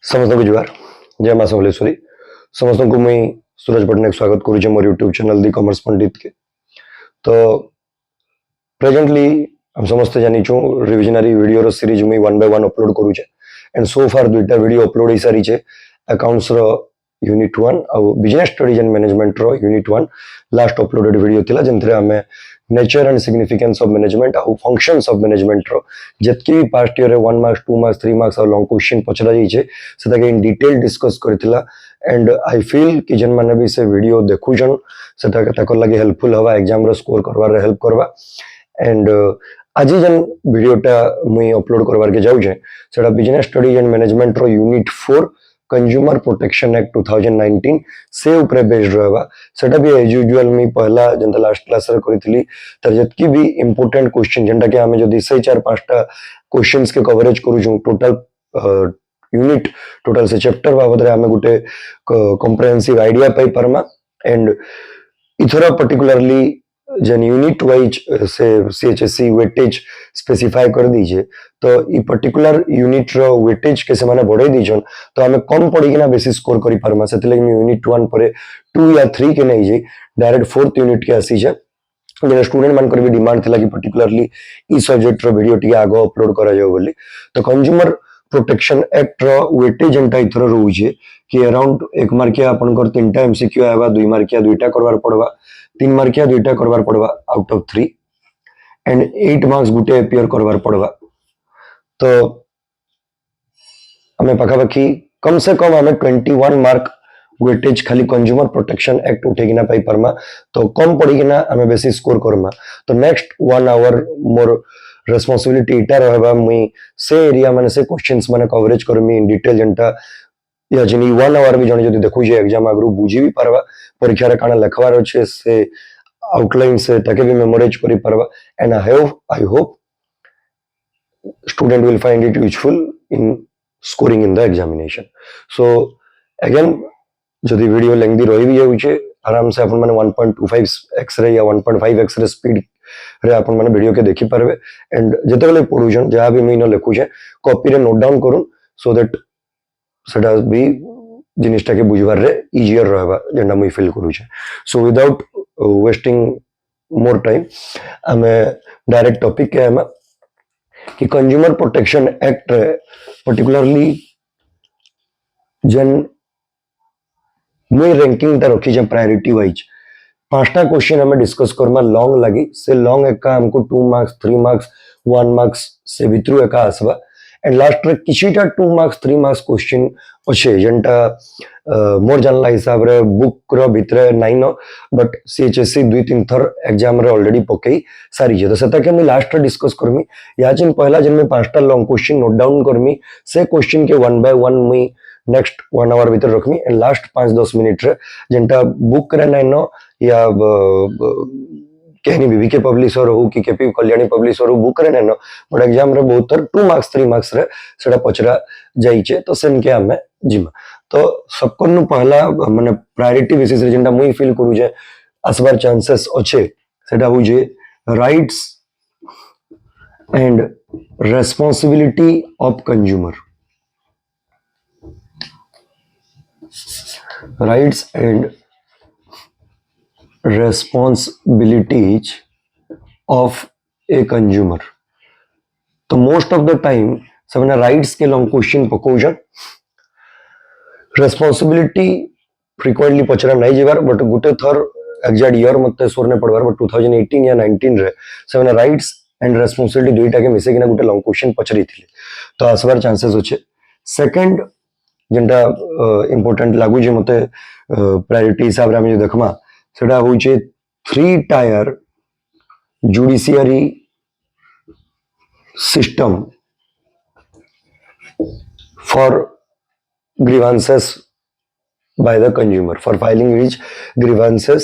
समस्त को जुआर जय माँ समलेश्वरी समस्त को मुई सूरज पटनायक स्वागत करुचे मोर यूट्यूब चैनल दी कॉमर्स पंडित के। तो प्रेजेंटली हम समस्त जानिछु रिविजनरी वीडियो रो सीरीज मुई 1 बाय 1 अपलोड करूचे एंड सो फार दुईटा वीडियो अपलोड हो सारी छे। अकाउंट्स रो यूनिट 1 और बिजनेस स्टडीज एंड मैनेजमेंट रो यूनिट 1 लास्ट अपलोडेड वीडियो थिला जेंतरे हमें nature and significance of management और फंक्शंस ऑफ मैनेजमेंट रो जतकी भी past year 1 marks 2 marks 3 marks और लॉन्ग क्वेश्चन पचरा जाई छे सेटा के इन डिटेल डिस्कस करथिला। एंड आई फील कि जन माने भी से वीडियो देखुजन सेटा ताकर लागि हेल्पफुल हवा एग्जाम रो स्कोर करवार हेल्प करवा। एंड आज जन वीडियोटा मुई अपलोड करवार के जाउ छे सेटा बिजनेस स्टडीज एंड मैनेजमेंट रो यूनिट 4 कंज्यूमर प्रोटेक्शन एक्ट 2019 से ऊपर बेस्ड रहबा। सेटा भी एज यूजुअल मी पहला जंता लास्ट क्लास रे करितली तर जतकी भी इंपोर्टेंट क्वेश्चन जेंटा के हमें जदी से 4-5 टा क्वेश्चंस के कवरेज करू छु टोटल यूनिट टोटल से चैप्टर बाबद रे हमें गुटे कॉम्प्रिहेंसिव आईडिया पाई परमा। एंड इथरा पर्टिकुलरली जन यूनिट वाइज से सीएचएससी वेटेज स्पेसिफाई कर दीजिए तो ई पर्टिकुलर यूनिट रो वेटेज के से माने बढ़ाई दीजन तो हमें कम पड़ी कि ना बेसी स्कोर करी परमा। सेते लागि मैं यूनिट 1 परे 2 या 3 के नहीं जे डायरेक्ट 4th यूनिट के आसी जे जे स्टूडेंट मान कर भी डिमांड थिला कि पर्टिकुलरली ई सब्जेक्ट रो वीडियो टिके आगो अपलोड करा जाओ बोली। तो कंज्यूमर प्रोटेक्शन एक्ट रो वेटेज एंटा इथरो रहउजे कि अराउंड 1 मार्किया आपनकर 3टा एमसीक्यू आबा 2 मार्किया 2टा करवार पड़वा 3 मार्किया 2टा करवार पड़वा out of 3 and 8 marks Gute appear करवार पड़वा। तो हमें पाखापाखी कम से कम हमें 21 मार्क वेटेज खाली कंज्यूमर प्रोटेक्शन एक्ट उठे ना पाई परमा तो कम पड़ी ना हमें बेसी स्कोर करमा। तो नेक्स्ट 1 आवर मोर रेस्पॉन्सिबिलिटी इटा रहबा मुई से एरिया माने से क्वेश्चंस माने कवरेज करमी इन डिटेल जंटा या जनी 1 आवर भी जने जदी देखु जे एग्जाम आगरु बुझी भी परवा परीक्षा रे काना लिखवार अछि से आउटलाइन से ताके भी मेमोराइज करी परवा। And I hope student will find it useful in scoring in the examination. So again जदी वीडियो लेंथी रही भी जाउछे आराम से अपन माने 1.25x रे या 1.5x रे स्पीड रे अपन माने वीडियो के देखि परबे। एंड जते बेले पढुछन जहा भी मैं न लिखु छे कॉपी रे नोट डाउन करूं सो दैट सेटा भी जिनिसटा के बुझबार रे इजियर रहबा जेंडा मुई फील करू छे। So without wasting more time हमें डायरेक्ट टॉपिक के हम कि कंज्यूमर प्रोटेक्शन एक्ट पर्टिकुलरली जन मुई रैंकिंग ता रखी जे प्रायोरिटी वाइज 5टा क्वेश्चन हमें डिस्कस करमा लॉन्ग लगी से लॉन्ग एका हमको 2 मार्क्स 3 मार्क्स 1 मार्क्स से भितरु एका आसबा। एंड लास्ट रे किछिटा 2 मार्क्स 3 मार्क्स क्वेश्चन अच्छे जेंटा मोर जानला हिसाब रे बुक रो भितरे नाइ न बट सीएचएससी 2-3 थर एग्जाम रे ऑलरेडी पकई सारी जे तो सेता के मैं लास्ट रे डिस्कस करमी याचिन पहला जन में 5टा लॉन्ग क्वेश्चन नोट डाउन करमी से क्वेश्चन के 1 बाय 1 मुई नेक्स्ट 1 आवर भीतर रखमी। एंड लास्ट 5-10 मिनट रे जेंटा बुक रे नाइ न या कहनी बीबी के पब्लिशर हो कि केपी कल्याणी पब्लिशर हो बुक रे नाइ न बट एग्जाम रे बहुत थर 2 मार्क्स 3 मार्क्स रे सेटा पचरा जाई छे तो सेन के हमें जिमा। तो सबको पहला माने प्रायोरिटी बेसिस रे जेंटा मुई फील करू जे आसबार चांसेस अच्छे सेटा हो जे rights and responsibility of consumer. rights and responsibilities of a consumer। तो मोस्ट ऑफ द टाइम सबने राइट्स के लॉन्ग क्वेश्चन पकोजन रेस्पॉन्सिबिलिटी फ्रीक्वेंटली पचरा नहीं जेबार बट गुटे थर एग्जैक्ट ईयर मते सोरने पड़बार बट 2018 या 19 रे सबने राइट्स एंड रेस्पॉन्सिबिलिटी दुईटा के मिसे किना गुटे लॉन्ग क्वेश्चन पचरी थिले तो आसबार चांसेस होचे। सेकंड जेंटा इंपोर्टेंट लागू जे मते प्रायोरिटी हिसाब रे हम देखमा सेटा होचे 3 tyre judiciary system for grievances by the consumer for filing which grievances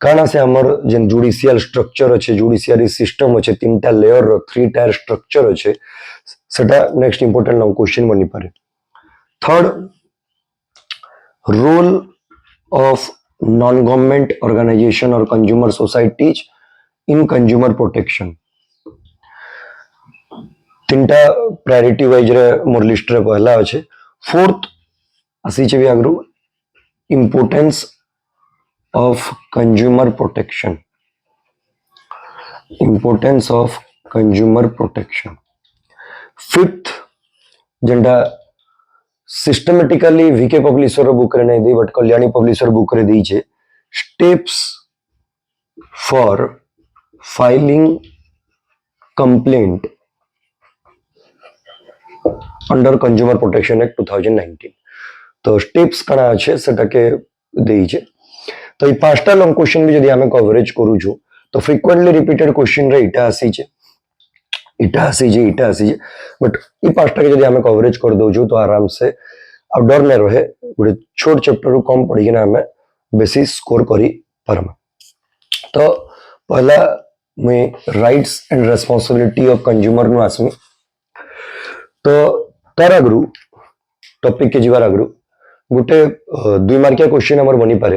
काना से हमर जन जुडिशियल स्ट्रक्चर अच्छे जुडिशियरी सिस्टम अच्छे 3टा लेयर रो 3 टायर स्ट्रक्चर अच्छे सेटा नेक्स्ट इंपोर्टेंट लॉन्ग क्वेश्चन बनी पारे। Third role of non government organisation और consumer societies in consumer protection 3टा प्रायोरिटी वाइज रे मोर लिस्ट रे पहला अच्छे फोर्थ आसीचे भी आगु importance of consumer protection, importance of consumer protection. Fifth जेंटा सिस्टमेटिकली वीके पब्लिशर बुक रे नहीं दी बट कल्याणी पब्लिशर बुक रे दी छे, steps for filing complaint under consumer protection act 2019। तो स्टेप्स कणा अच्छे सेटा के देई छे। तो ये पांचटा लॉन्ग क्वेश्चन भी यदि आमे कवरेज करू छु तो फ्रीक्वेंटली रिपीटेड क्वेश्चन रे इटा आसी छे, इटा आसी छे, इटा आसी छे, बट ये पांचटा के यदि आमे कवरेज कर दउ छु तो आराम से अब डर न रहे गोटे छोट चैप्टर कम पढ़ी ना आमे बेसी स्कोर करी पारमा। तो पहला मैं rights and responsibility of consumer नु आसमी। तो तार आगु टॉपिक के जीवार आगु गोटे 2 मार्किया क्वेश्चन हमर बनी पारे,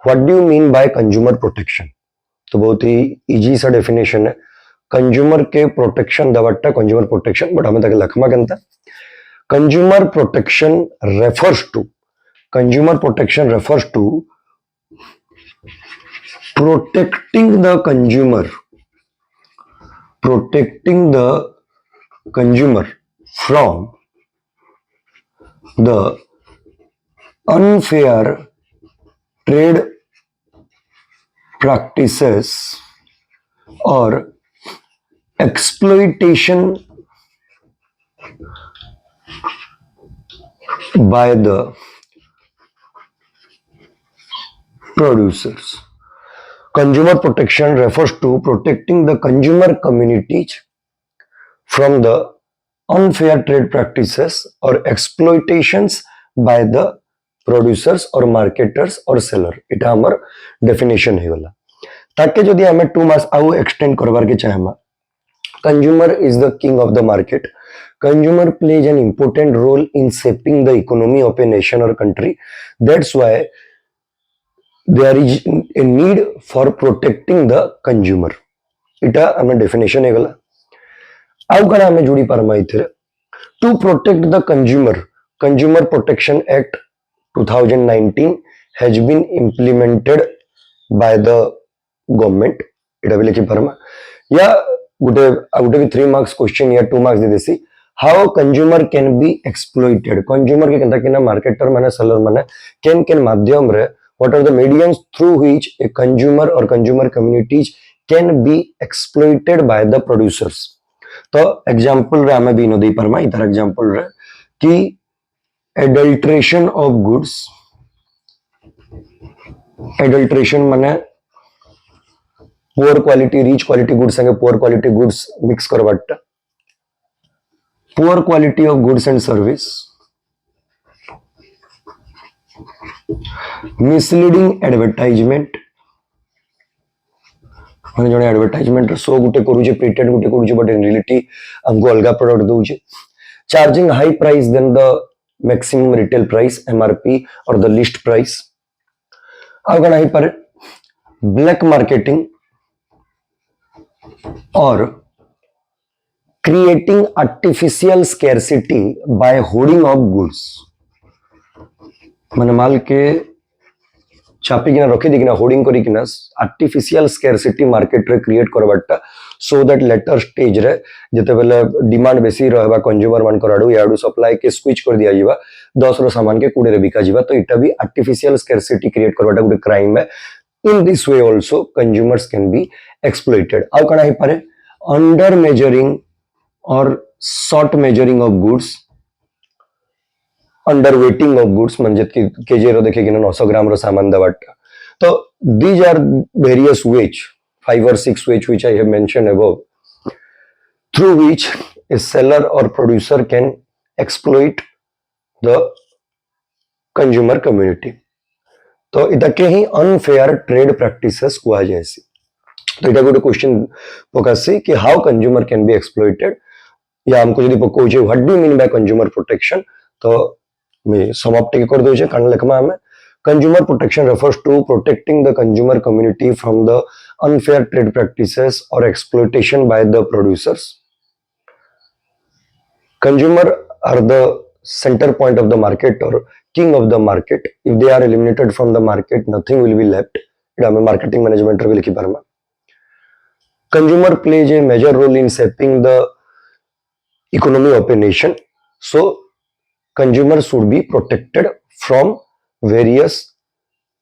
what do you mean by consumer protection. तो बहुत ही इजी सा डेफिनेशन है, कंज्यूमर के प्रोटेक्शन दवाटा कंज्यूमर प्रोटेक्शन, बट हमें ताके लखमा केनता consumer protection refers to, consumer protection refers to protecting the consumer, protecting the consumer from the unfair trade practices or exploitation by the producers. Consumer protection refers to protecting the consumer communities from the unfair trade practices or exploitations by the producers or marketers or seller। इटा हमर definition है वाला। ताके जदि हमें 2 मास आउ extend करवार के चाहेमा, consumer is the king of the market, consumer plays an important role in shaping the economy of a nation or country, that's why there is a need for protecting the consumer। इटा हमें definition है गला। आउ कना हमें जुड़ी पारमा इथे to protect the consumer, consumer protection act 2019 has been implemented by the government. इटा भी लिखि पारमा या गुटे भी 3 मार्क्स क्वेश्चन या 2 मार्क्स दे देसी, how consumer can be exploited, consumer के केनता किना मार्केटर माने सेलर माने केन माध्यम रे what are the mediums through which a consumer or consumer communities can be exploited by the producers। तो एग्जांपल रे हमें भी नदी परमा इधर एग्जांपल रे कि एडल्ट्रेशन ऑफ गुड्स, एडल्ट्रेशन माने poor quality rich quality goods संगे पुअर क्वालिटी गुड्स मिक्स करवाटा, poor quality of goods and service, misleading advertisement, माने जने एडवर्टाइजमेंट सो गुटे करूचे प्रिटेंड गुटे करूचे बट इन रियलिटी हमको अलगा प्रोडक्ट दोचे, charging high price than the maximum retail price MRP और द लिस्ट प्राइस। अगर नहीं पर ब्लैक मार्केटिंग और creating artificial scarcity by hoarding of goods, माने माल के चापी किना रखी दी किना होर्डिंग करी किना आर्टिफिशियल स्कैरसिटी मार्केट रे क्रिएट करवाटा सो दैट लेटर स्टेज रे जते बेले डिमांड बेसी रहबा कंज्यूमर मान कराडू याडू सप्लाई के स्विच कर दिया जीवा 10 रो सामान के 20 रे बिका जीवा। तो इटा भी आर्टिफिशियल स्कैरसिटी क्रिएट करवाटा गुटे क्राइम है। In this way also consumers can be exploited. आउ कणा ही पारे under measuring or short measuring of goods, under weighting of goods म्हणजे केजी रो देखे किना 900 ग्राम रो सामान दवाटा। तो these are various ways 5 or 6 ways which I have mentioned above through which a seller or producer can exploit the consumer community। तो इटा के ही अनफेयर ट्रेड प्रैक्टिसेस कुआ जैसी। तो इटा गोटे क्वेश्चन पकासी कि how consumer can be exploited या हमको यदि पको जे what do mean by consumer protection. तो मैं समाप्ति कर दो छे कारण लेखमा हमें consumer protection refers to protecting the consumer community from the unfair trade practices or exploitation by the producers। Consumer are the center point of the market or king of the market. If they are eliminated from the market, nothing will be left. It am marketing management रे लिखी पारमा. Consumer plays a major role in shaping the economy of a nation. So consumers should be protected from various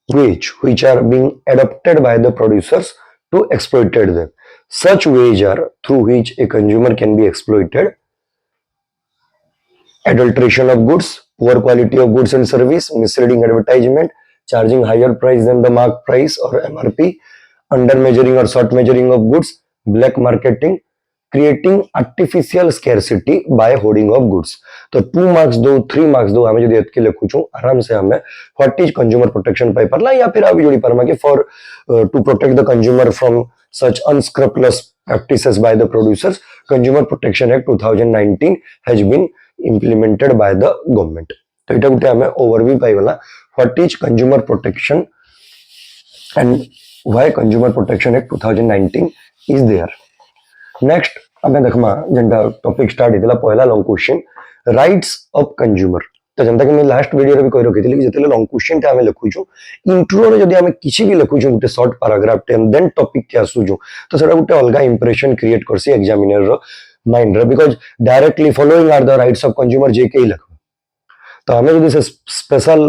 wage which are being adopted by the producers to exploit them. Such wage are through which a consumer can be exploited: adulteration of goods, poor quality of goods and service, misleading advertisement, charging higher price than the mark price or MRP, under measuring or short measuring of goods, black marketing, creating artificial scarcity by hoarding of goods. तो 2 marks दो 3 marks दो हमें जो एतके लिखु छु आराम से हमें व्हाट इज कंज्यूमर प्रोटेक्शन पाई परला या फिर आबि जोड़ी परमा कि for to protect the consumer from such unscrupulous practices by the producers, Consumer Protection Act 2019 has been implemented by the government. तो इटा गुटे हमें ओवरव्यू पाइगला what is consumer protection and why consumer protection act 2019 is there. Next हमें देखमा जेंटा topic start हेतला पहला long question rights of consumer. तो जनता के मैं लास्ट वीडियो रे भी कहि रखिथिली कि जेतेले लॉन्ग क्वेश्चन टा हमें लिखु छु इंट्रो रे जदी हमें किछि भी लिखु छु गुटे short paragraph ten then topic के आसु छु तो सेटा गुटे अलगा इंप्रेशन क्रिएट करसी एग्जामिनर रो माइंड रे because directly following are the rights of consumer जे के लिख तो हमें जदी से स्पेशल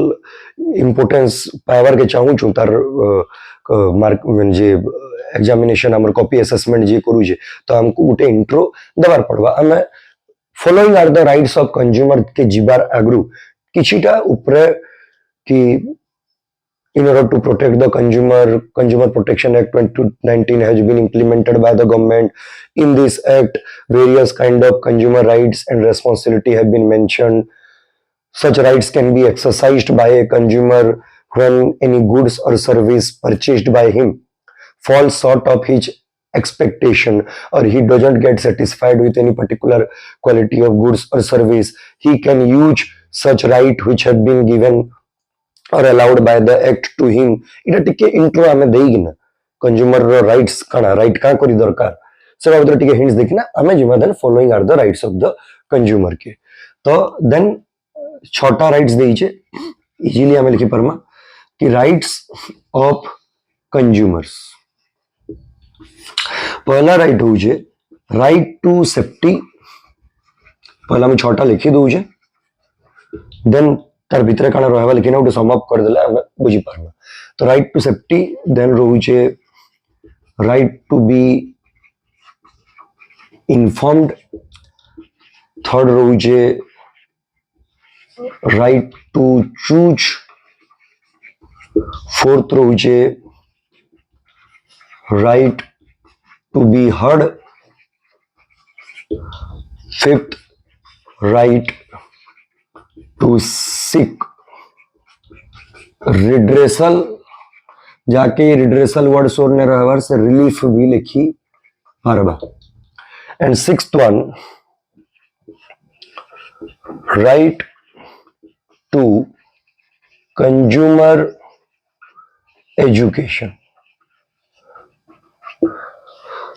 इंपोर्टेंस पावर के चाहू छु तार मार्क जे एग्जामिनेशन हमर कॉपी असेसमेंट जे करू जे तो हमको गुटे इंट्रो दबार पड़बा. हमें following are the rights of consumer के जीवार आगरू किछिटा ऊपर कि in order to protect the consumer protection act 2019 has been implemented by the government. In this act various kind of consumer rights and responsibility have been mentioned. Such rights can be exercised by a consumer when any goods or service purchased by him falls short of his expectation or he doesn't get satisfied with any particular quality of goods or service. He can use such right which have been given or allowed by the act to him. इटा टिके intro हमें देगी ना consumer rights काना right का करी दरकार सेटा उधर टिके हिंट्स देखिना हमें जिमा then following are the rights of the consumer के तो देन छोटा राइट्स देइछे इजीली हमें लिखि परमा कि राइट्स ऑफ कंज्यूमर्स. पहला राइट होउछे राइट टू सेफ्टी. पहला मैं छोटा लिखि दोउछे देन तार भितर काना रहबा लेकिन उठे सम अप कर देला हम बुझी पारमा. तो राइट टू सेफ्टी देन रोहुछे right to be informed. Third रोहुछे राइट टू चूज. फोर्थ रोहुछे right to be heard. Fifth, right to seek redressal. जाके redressal वर्ड सोरने रहवर से रिलीफ भी लिखी पारबा. And sixth one, right to consumer education.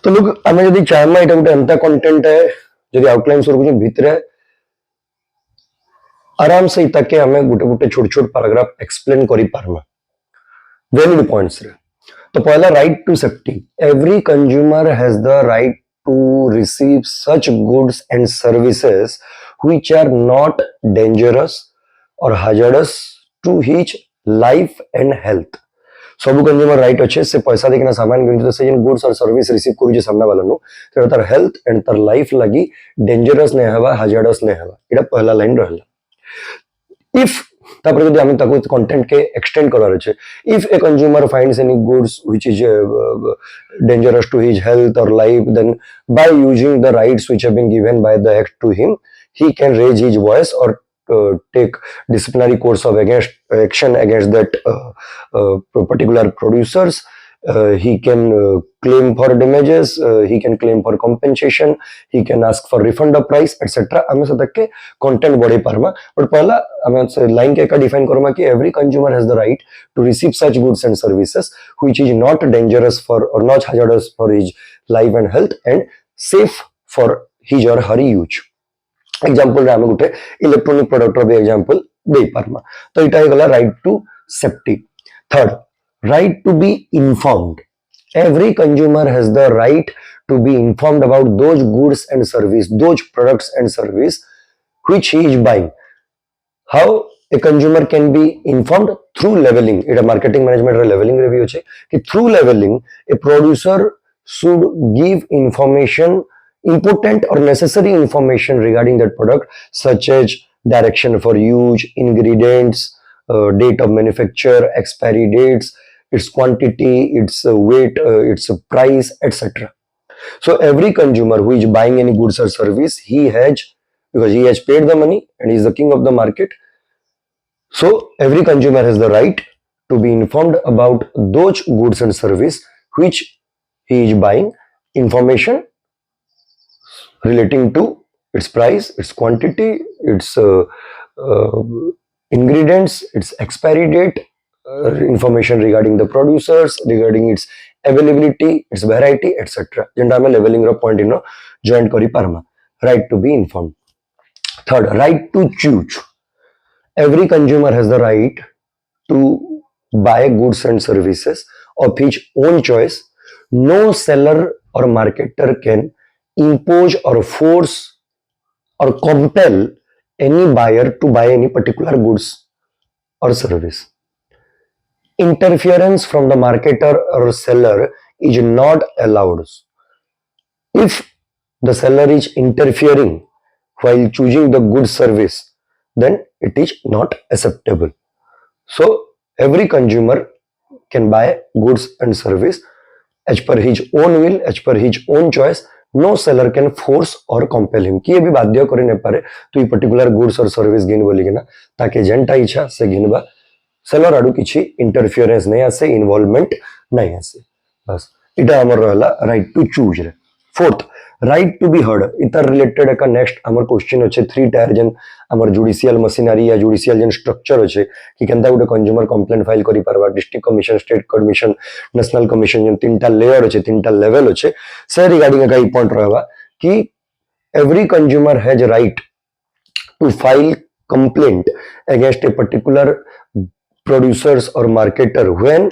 तो लोग हमें यदि चाहमा इटा गुटे अंता कंटेंट है यदि आउटलाइन सोर कुछ भीतर आराम से इता के हमें गुटे गुटे छोट छोट पैराग्राफ एक्सप्लेन करी पारमा वैलिड पॉइंट्स रे. तो पहला right to safety. Every consumer has the right to receive such goods and services which are not dangerous or hazardous to his life and health. सब कंज्यूमर राइट अच्छे से पैसा देकिना सामान किन से गुड्स और सर्विस रिसीव करू जे सामना वाला नो तो तार हेल्थ एंड तार लाइफ लगी डेंजरस ने हवा hazardous ने हवा. इटा पहला लाइन रहला. इफ तापर यदि हम ताको कंटेंट के एक्सटेंड करार छे if a consumer finds any goods which is dangerous to his health और life then by using the rights which have been given by the act to him he can raise his voice और take disciplinary course of action against that particular producers. He can claim for damages, he can claim for compensation, he can ask for refund of price etc. हमें से तक के content बढ़े पारमा. But पहला हमें से line के का डिफाइन करमा कि every consumer has the right to receive such goods and services which is not dangerous for or not hazardous for his life and health and safe for his or her use. Example रे हम गुटे electronic product रो भी example दे पारमा तो इटा हे गला right to safety third right to be informed every consumer has the right to be informed about those goods and service those products and service which he is buying how a consumer can be informed through leveling it a marketing management leveling review છે कि through leveling a producer should give information important or necessary information regarding that product such as direction for use ingredients date of manufacture expiry dates its quantity its weight its price etc so every consumer who is buying any goods or service he has because he has paid the money and he is the king of the market so every consumer has the right to be informed about those goods and service which he is buying information relating to its price, its quantity, its uh, ingredients, its expiry date, information regarding the producers, regarding its availability, its variety, etc. जेंटा हमें leveling रो point इनो join करी पारमा. Right to be informed. Third, right to choose. Every consumer has the right to buy goods and services of his own choice. No seller or marketer can impose or force or compel any buyer to buy any particular goods or service. Interference from the marketer or seller is not allowed. If the seller is interfering while choosing the good service, then it is not acceptable. So every consumer can buy goods and service as per his own will, as per his own choice. No seller can force or compel him कि ये भी बाध्य करे न पारे तो ये particular goods और सर्विस घिन बोली कि ना ताकि जेंटा इच्छा से घिनबा सेलर आडू किछि इंटरफियरेंस नहीं आसे इन्वॉल्वमेंट नहीं आसे बस इटा हमर रहला राइट टू चूज रे fourth right to be heard इतर रिलेटेड का नेक्स्ट हमर क्वेश्चन अछि थ्री टायर जन हमर जुडिशियल मशीनरी या जुडिशियल जन स्ट्रक्चर अछि कि केनता गुटे कंज्यूमर कंप्लेंट फाइल करि परबा district commission state commission national commission जन तीनटा लेयर अछि तीनटा लेवल अछि से रिगार्डिंग का ई पॉइंट रहबा कि every consumer has right to file complaint against a particular producers or marketer when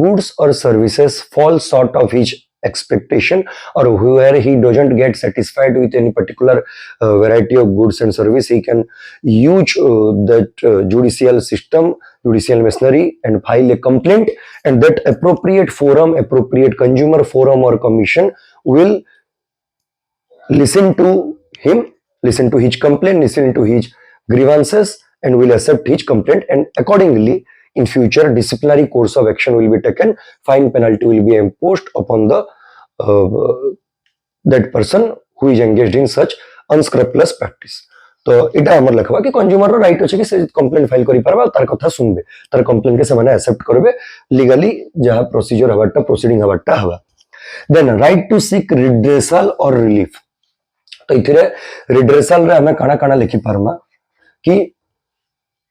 goods or services fall short of his expectation or where he doesn't get satisfied with any particular variety of goods and service he can use that judicial system judicial machinery and file a complaint and that appropriate forum appropriate consumer forum or commission will listen to him listen to his complaint, listen to his grievances and will accept his complaint and accordingly in future disciplinary course of action will be taken, fine penalty will be imposed upon the that person who is engaged in such unscrupulous practice. तो इटा हमर लखवा कि consumer row right अछि कि से complaint file करि परबा तार कथा सुनबे तार कंप्लेंट के से एक्सेप्ट करबे लीगली जहां प्रोसीजर हवाटा प्रोसीडिंग हवाटा हवा then right to seek redressal or relief तो इथिरे रिड्रेसल रे हमें काना काना लिखि पारमा कि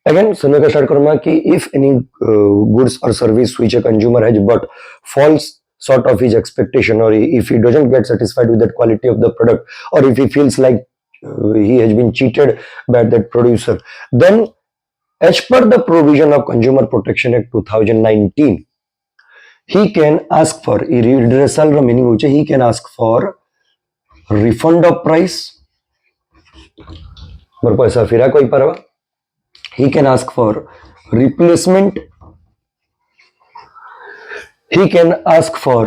अगेन सुनो का स्टार्ट करमा कि इफ एनी गुड्स और service which a consumer has but falls short of his expectation or if he doesn't get satisfied with that quality of the product or if he feels like he has been cheated by that producer then as per the provision of Consumer Protection Act 2019 he can ask for redressal meaning which he can ask for refund of price मोर पैसा फिरा कोई परवा he can ask for replacement he can ask for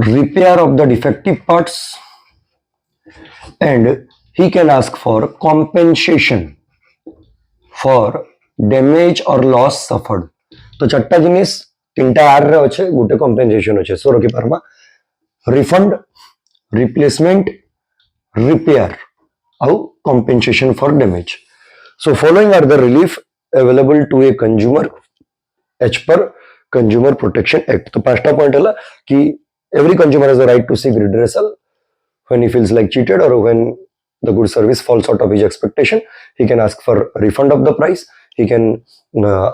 repair of the defective parts and he can ask for compensation for damage or loss suffered तो चट्टा जिनिस तीनटा are रे अछि गुटे compensation अछि सो रखि परमा refund replacement repair or compensation for damage so following are the relief available to a consumer as per Consumer Protection Act तो पांचटा point हला कि every consumer has the right to seek redressal when he feels like cheated or when the good service falls short of his expectation he can ask for refund of the price he can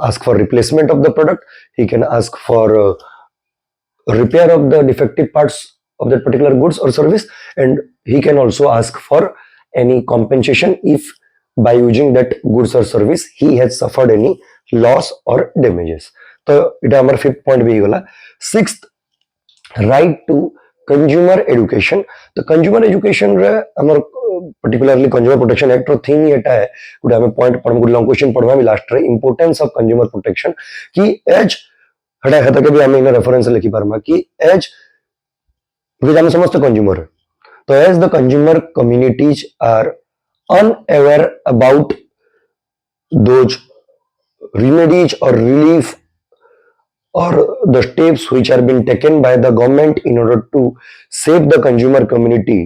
ask for replacement of the product he can ask for repair of the defective parts of that particular goods or service and he can also ask for any compensation if by using that goods or service he has suffered any loss or damages. तो इटा हमारा fifth point भी गला. Sixth, right to consumer education. तो consumer education रे हमर particularly consumer protection act रो thing एटा है गुड हमें पॉइंट पढ़म गुड लॉन्ग क्वेश्चन पढ़वा भी लास्ट रे इंपोर्टेंस ऑफ कंज्यूमर प्रोटेक्शन कि एज हटा है के भी हमें इन रेफरेंस लिखि परमा कि एज बिकॉज़ हम समस्त कंज्यूमर. तो as the consumer communities are unaware about those remedies or relief or the steps which are being taken by the government in order to save the consumer community,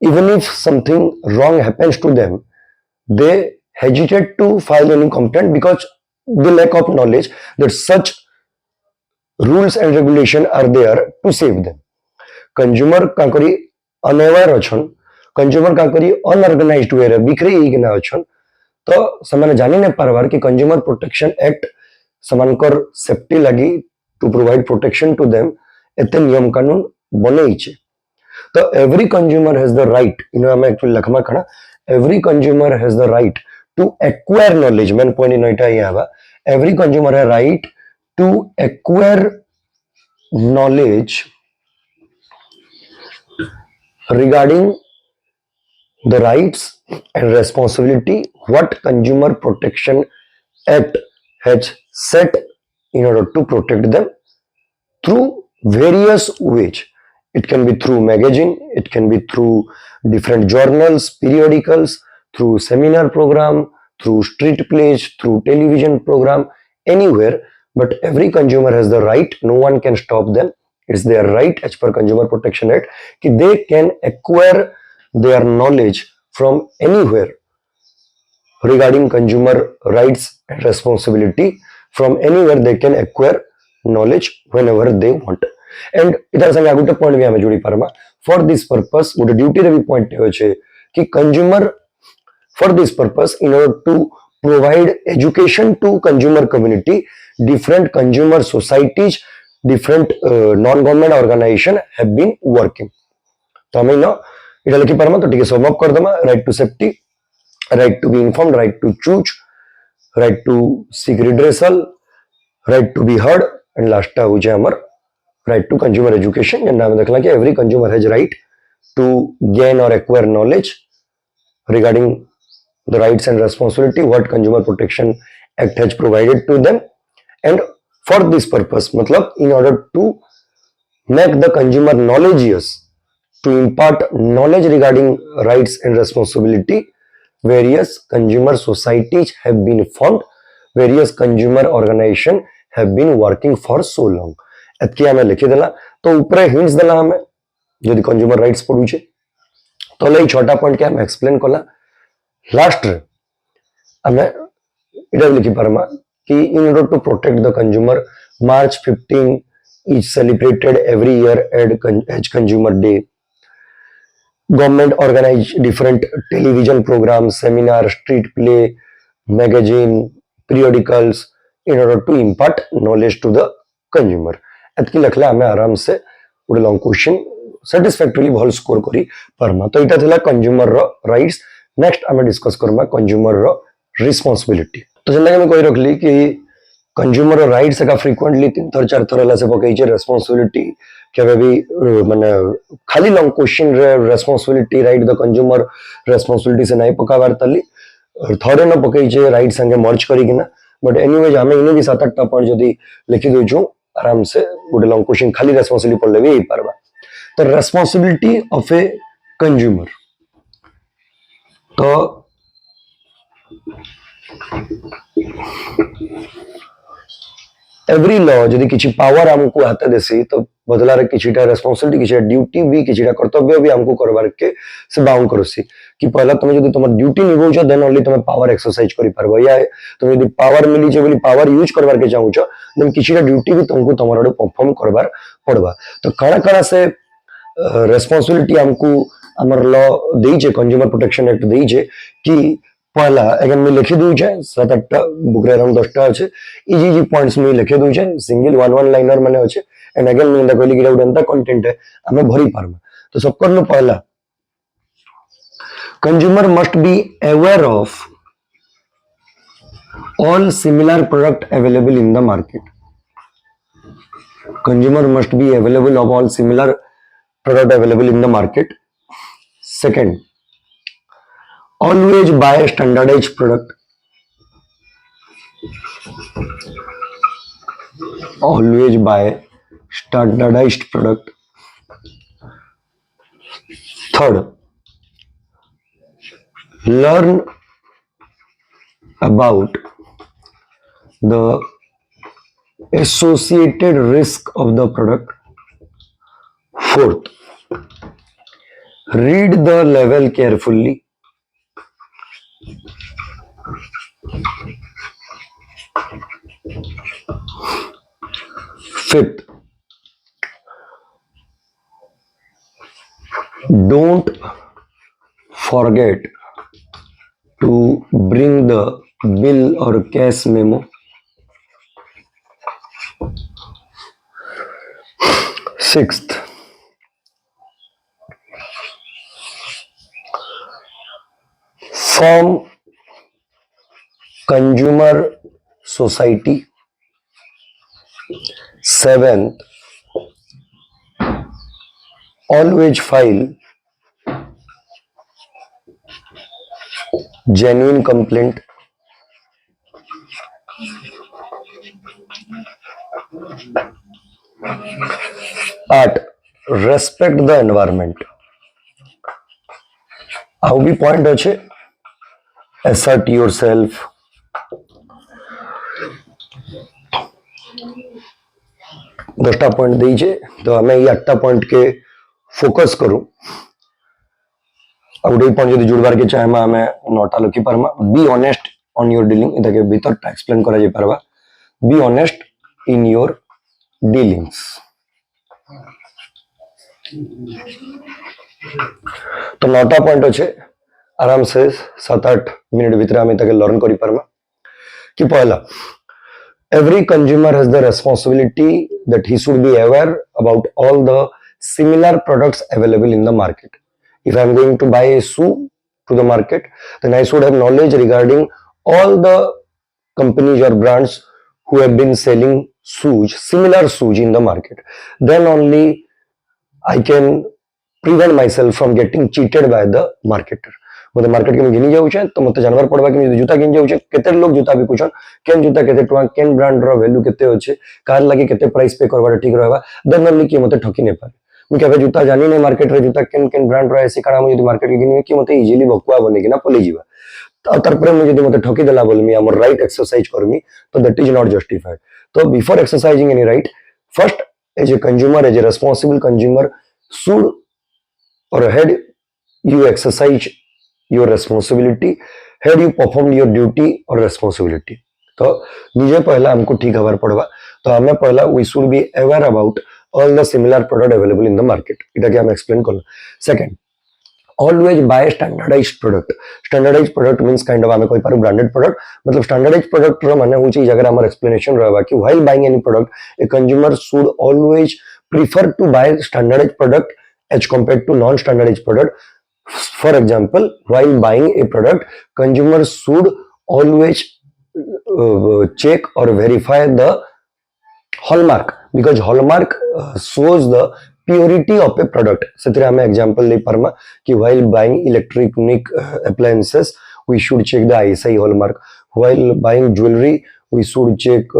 even if something wrong happens to them, they hesitate to file any complaint because the lack of knowledge that such rules and regulation are there to save them. Consumer कांकरी unaware अछन, consumer का करी unorganised वे रे बिखरे ही ना अछन. तो समान जानि ने पारबार कि कंज्यूमर प्रोटेक्शन एक्ट समानकर सेफ्टी लगी to provide protection to them एते नियम कानून बनै छे. तो every consumer has the right, इन हम एक्चुअली लखमा कणा, every consumer has the right to acquire knowledge. Main point in एटा या बा every consumer has right to acquire knowledge regarding the rights and responsibility what Consumer Protection Act has set in order to protect them through various ways. It can be through magazine, it can be through different journals, periodicals, through seminar program, through street plays, through television program, anywhere. But every consumer has the right, no one can stop them. It's their right as per Consumer Protection Act कि they can acquire their knowledge from anywhere regarding consumer rights and responsibility. From anywhere they can acquire knowledge whenever they want. And इधर संगे आगुटे point भी हमें जोड़ी परमा. For this purpose गोटे duty रे भी point होचे कि consumer for this purpose in order to provide education to consumer community, different consumer societies, different non-government organization have been working. तो हमें ना इटा लिखि परमा. तो ठीक है सम अप कर दमा. Right to safety, right to be informed, right to choose, right to seek redressal, right to be heard and last हो जे हमर राइट टू कंज्यूमर एजुकेशन. जेना हम देखला कि every consumer has right to gain और acquire knowledge regarding the rights and responsibility what Consumer Protection Act has provided to them. And for this purpose मतलब in order to make the consumer knowledgeous, to impart knowledge regarding rights and responsibility, various consumer societies have been formed, various consumer organization have been working for so long. एतकी हमें लिखि देला. तो ऊपर hints देला हमें यदि consumer rights पढू छे. तो लई छोटा पॉइंट के हम एक्सप्लेन कला. लास्ट रे हमें इधर लिखि परमा कि in order to protect the consumer, March 15 is celebrated every year as Consumer Day. Government organize different television programs, seminar, street play, magazine, periodicals in order to impart knowledge to the consumer. एतकी लखला हमें आराम से गोटे long question सैटिस्फैक्टरीली भल score करी परमा. तो इटा थिला consumer रो rights. Next आम डिस्कस करमा कंज्यूमर रो रिस्पांसिबिलिटी. तो जेनका मैं कहि रखली कि कंज्यूमर रो राइट्स का फ्रीक्वेंटली 3 थर 4 थर हला से पकई छे. रिस्पांसिबिलिटी केबे भी माने खाली लॉन्ग क्वेश्चन रे responsibility right the consumer responsibility से नहीं पकावार तली थरे न पकई छे राइट संगे मर्ज करी किना. बट एनीवेज हमें इने भी 7-8 टा पॉइंट जदी लिखि दउ छु आराम से गोटे लॉन्ग क्वेश्चन खाली रिस्पांसिबिलिटी पढ़ले भी ही पारबा. तो रिस्पांसिबिलिटी ऑफ ए कंज्यूमर. तो एवरी लॉ जदि किछि पावर हमको हाथ देसी तो बदला रे किछिटा रिस्पांसिबिलिटी किछिटा ड्यूटी भी किछिटा कर्तव्य भी हमको करबार के से बाउंड करसी कि पहला तुम जदि तुम ड्यूटी निभौछ देन ओनली तुम पावर एक्सरसाइज करि परबो. या तुम जदि पावर मिली जे बोली पावर यूज करबार के चाहूछ देन किछिटा ड्यूटी भी तुमको तमरो परफॉर्म करबार पड़बा. तो काना काना से रिस्पांसिबिलिटी हमको हमर लॉ देइछे कंज्यूमर प्रोटेक्शन एक्ट देइछे कि पहला अगर मैं लिखि दउ छे 7-8 बुक रे अराउंड 10 अछि इजी इजी पॉइंट्स में लिखि दउ छे. सिंगल वन लाइनर माने अछि. एंड अगेन मैं द कहली कि उडंता कंटेंट है हमें भरी पारमा. तो सब करनो पहला Consumer must be aware of all similar product available in the market. Consumer must be available of all similar product available in the market. Second, always buy standardized product. Always buy standardized product. Third, learn about the associated risk of the product. Fourth, read the label carefully. Fifth, don't forget to bring the bill or cash memo. Sixth, form consumer society. Seventh, always file genuine complaint. 8, respect the environment. આવું બી point છે, assert yourself. દસટા point ଦେଇଛେ તો ଆମେ ଏଇ 8ଟା point के focus करूं ଆଉ ଗୋଟେ ପଏଣ୍ଟ ଯଦି जुड़बार के चाहेमा ଆମେ 9ଟା लिखि पारमा. Be honest on your dealing, एटा के भीतर एक्सप्लेन करा जाय पारबा. Be honest in your dealings. तो 9टा पॉइंट अच्छे आराम से 7-8 मिनट भीतर आम ताके लर्न करि पारमा. कि पहला, every consumer has the responsibility that he should be aware about all the similar products available in the market. If I am going to buy a shoe to the market, then I should have knowledge regarding all the companies or brands who have been selling shoes, similar shoes in the market. Then only I can prevent myself from getting cheated by the marketer. मत market के घिनी जाऊे तो मत जानवर पड़वा कि जूता घिन जाऊे केते लोग जूता बिकुछन, केन जूता केते टका, केन ब्रांड रो वैल्यू केते होचे, कार लागि केते प्राइस पे करवाटा ठीक रहबा. देन ओनली कि मते ठकी नै पारे. मु केबे जूता जानि नै मार्केट रे जूता केन केन ब्रांड रो ऐसे काना मु यदि मार्केट के घिनी कि मते इजीली बकुआ बने कि ना पले जीवा. तार पर मु यदि मते ठकी देला बोलमी हमर राइट एक्सरसाइज करमी तो दैट इज नॉट जस्टिफाइड. तो before exercising any right, first as a consumer, as a responsible consumer should or had you exercise your responsibility, had you performed your duty or responsibility. तो निजे पहला हमको ठीक हबार पड़वा. तो हमें पहला we should be aware about all the similar product available in the market. इटा के हम एक्सप्लेन करला. Second, always buy standardized product. Standardized product means kind of हमें कोई पारो branded product, मतलब standardized product रो माने होची जगह हमर explanation रहबा कि while buying any product, a consumer should always prefer to buy standardized product as compared to non-standardized product. For example, while buying a product, consumers should always check or verify the hallmark, because hallmark shows the purity of a product. ସେଥିରେ ଆମେ example ले पारमा कि while buying electronic appliances, we should check the ISI hallmark. While buying jewelry, we should check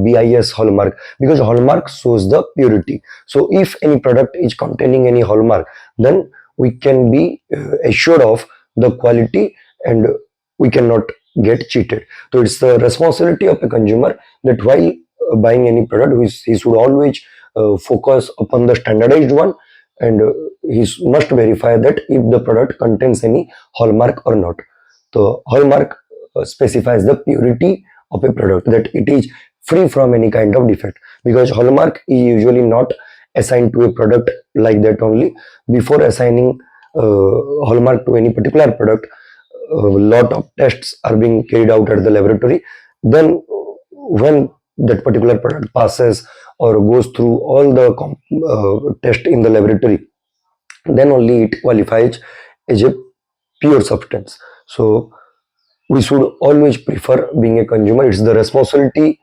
BIS hallmark, because hallmark shows the purity. So if any product is containing any hallmark, then we can be assured of the quality and we cannot get cheated. So it's the responsibility of a consumer that while buying any product, he should always focus upon the standardized one, and he must verify that if the product contains any hallmark or not. So hallmark specifies the purity of a product, that it is free from any kind of defect, because hallmark is usually not assigned to a product like that only. Before assigning hallmark to any particular product, a lot of tests are being carried out at the laboratory. Then when that particular product passes or goes through all the test in the laboratory, then only it qualifies as a pure substance. So we should always prefer being a consumer. It's the responsibility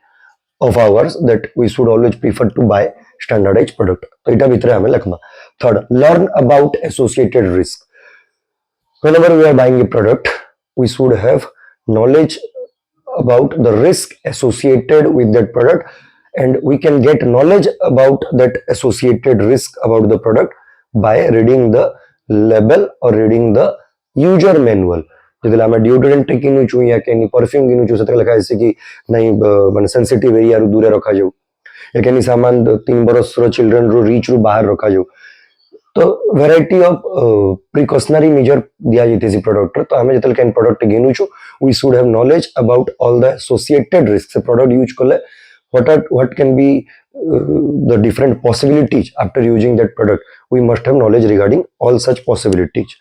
of ours that we should always prefer to buy standardized product. तो इटा भितर आमे Lakhma. Third, learn about associated risk. Whenever we are buying a product, we should have knowledge about the risk associated with that product, and we can get knowledge about that associated risk about the product by reading the label or reading the user manual. ଯେତେବେଳେ ଆମେ deodorant କିଣୁଛୁ या କେନି perfume କିଣୁଛୁ ସେତେବେଳେ ଲେଖା ହେଇଛି କି ନାଇଁ ମାନେ ସେନ୍ସିଟିଭ ଏରିଆରୁ ଦୂରେ ରଖାଯାଉ या କେନି ସାମାନ 3 ବର୍ଷର ଚିଲଡ୍ରେନ ରୁ ରିଚ୍ ରୁ ବାହାର ରଖାଯାଉ तो वेराइटी ऑफ प्रिकॉशनरी मेजर दिया जाती है प्रोडक्ट तो हमें जितने कैन प्रोडक्ट घेनुछु we should have knowledge about all the associated risk से प्रोडक्ट यूज करले what can be the different possibilities after using that product. We must have knowledge regarding all such possibilities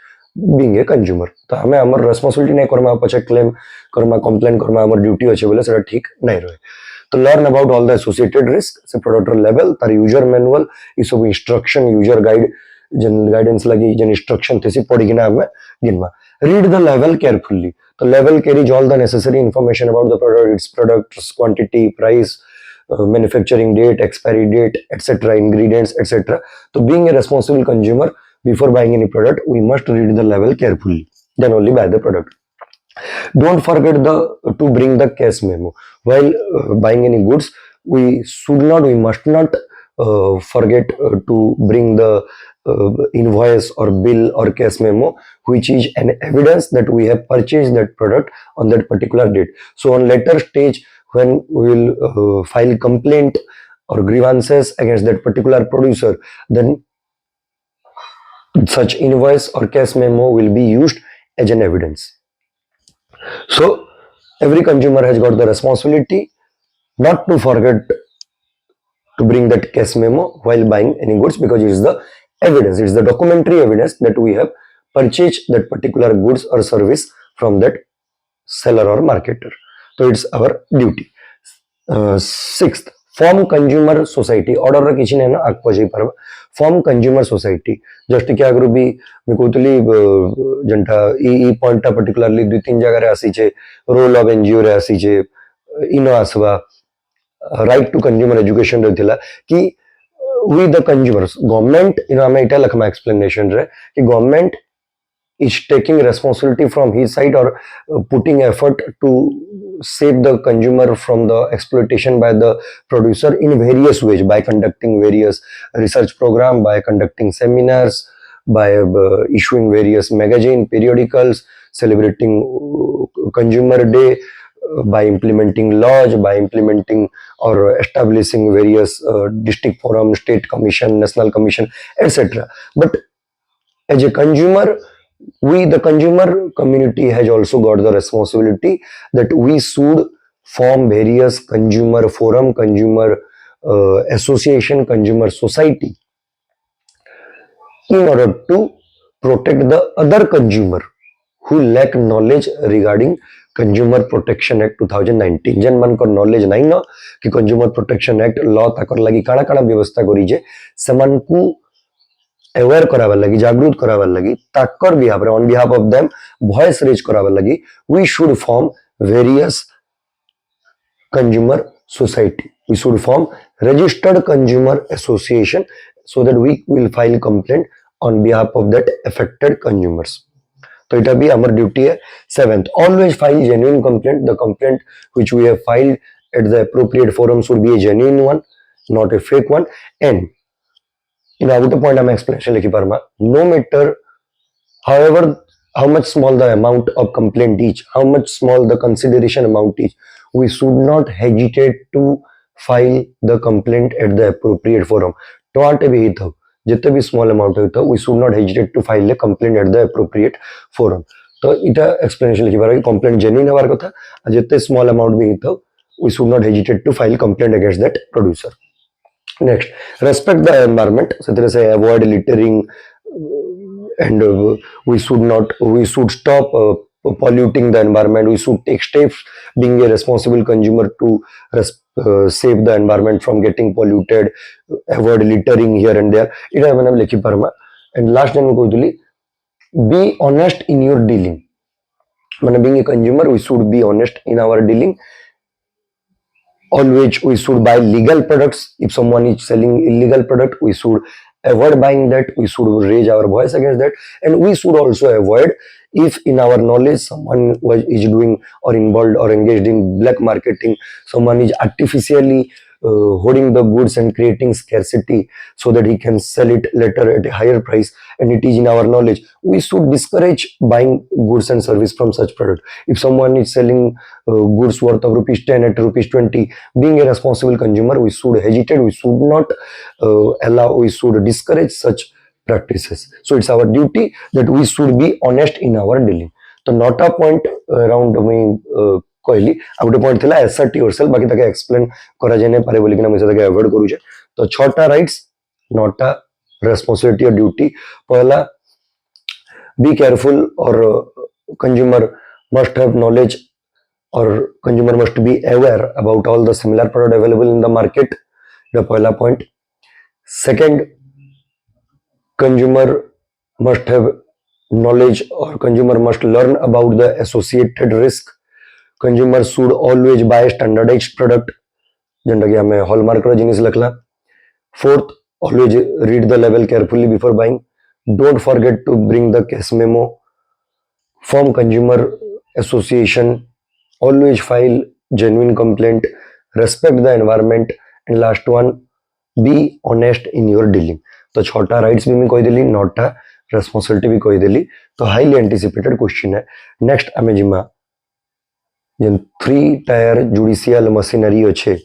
being a consumer. तो हमें हमर responsibility नहीं करमा पछे claim Karma complain Karma हमर duty अच्छे बोले सेटा ठीक नहीं रहे. तो learn about all the associated risk से product level तार user manual ये सब instruction user guide जन गाइडेंस लगी जन इंस्ट्रक्शन थे सी पढ़ी किना हमें गिनवा. रीड द लेवल केयरफुली. तो लेवल carries all the necessary information about the product, its products, quantity, price, manufacturing date, expiry date, etcetera, ingredients, etcetera. तो being a responsible consumer before buying any product we must read the लेवल carefully, then only buy the product. Don't forget to bring the cash memo while buying any goods. We must not forget to bring the invoice or bill or cash memo, which is an evidence that we have purchased that product on that particular date. So on later stage when we will file complaint or grievances against that particular producer, then such invoice or cash memo will be used as an evidence. So every consumer has got the responsibility not to forget to bring that cash memo while buying any goods, because it is the evidence, it is the documentary evidence that we have purchased that particular goods or service from that seller or marketer. So it's our duty. Sixth, form consumer society. Order ର କିଛି ନାହିଁ ନା ଆଗ ପଛେଇ ପାରବା. Form consumer society. Just कि आगରୁ भी मैं कहतली जनता ई पॉइंट टा पर्टिकुलरली 2-3 जगह रे आसी छे. रोल ऑफ एनजीओ रे आसी छे, इनो आसवा राइट टू कंज्यूमर एजुकेशन रे थिला कि we the consumers, government, हमें इटा लखमा explanation रे कि government is taking responsibility from his side or putting effort to save the consumer from the exploitation by the producer in various ways, by conducting various research program, by conducting seminars, by issuing various magazine periodicals, celebrating consumer day, by implementing laws, by implementing or establishing various district forum, state commission, national commission, etc. But as a consumer, we the consumer community has also got the responsibility that we should form various consumer forum, consumer association, consumer society in order to protect the other consumer who lack knowledge regarding consumer protection act 2019. जेन मन को knowledge नहीं न कि consumer protection act law ताकर लगी काना काना व्यवस्था करी जे समन को अवेयर करावा लगी, जागरूक करावा लगी, ताकर बिहाफ रे on behalf of them voice raise करावा लगी we should form various consumer society. We should form registered consumer association so that we will file complaint on behalf of that affected consumers. तो इटा भी हमारी duty है. 7th, always file genuine complaint. The complaint which we have filed at the appropriate forum should be a genuine one, not a fake one. And in our point I'm explanation लिखी परमा, no matter however how much small the amount of complaint is, how much small the consideration amount is, we should not hesitate to file the complaint at the appropriate forum. तो आटे भी ही था जितने भी small amount होता है we should not hesitate to file a complaint at the appropriate forum. तो इटा एक्सप्लेनेशन लिखी बार कंप्लेंट जेन्युइन हमार कथा जितने स्मॉल अमाउंट भी होता we should not hesitate to file complaint against that producer. Next, respect the environment. से तरह से avoid littering and we should stop polluting the environment. We should take steps being a responsible consumer to save the environment from getting polluted, avoid littering here and there. Ita mane likhi parma. And last time ko duli be honest in your dealing. মানে being a consumer, we should be honest in our dealing. Always we should buy legal products. If someone is selling illegal product, we should avoid buying that. We should raise our voice against that, and we should also avoid, if in our knowledge someone is doing or involved or engaged in black marketing, someone is artificially hoarding the goods and creating scarcity so that he can sell it later at a higher price, and it is in our knowledge, we should discourage buying goods and service from such product. If someone is selling goods worth of rupees 10 at rupees 20, being a responsible consumer, we should hesitate, we should not allow, we should discourage such practices. So it's our duty that we should be honest in our dealing. तो नौटा point around मुई कहली आ गोटे point थिला एसर्ट yourself, बाकी ताके explain करा जाय नै पारे बोली कि ना मुझे ताके अवॉइड करू छे। तो छटा राइट्स, नौटा रेस्पॉन्सिबिलिटी और ड्यूटी। पहला, बी केयरफुल और consumer must have knowledge or consumer must be aware about all the similar product available in the market. The pehla point. Second, consumer must have knowledge or consumer must learn about the associated risk. Consumer should always buy standardized product. जेंटा कि हमें hallmark रो जिनिस लखला. Fourth, always read the label carefully before buying. Don't forget to bring the case memo. Form consumer association. Always file genuine complaint, respect the environment, and last one, be honest in your dealing. तो छोटा rights भी मैं कही देली, नौटा responsibility भी कही देली। तो highly anticipated question है। नेक्स्ट आमे जिमा जेन 3 टायर जुडिशियल मशीनरी अच्छे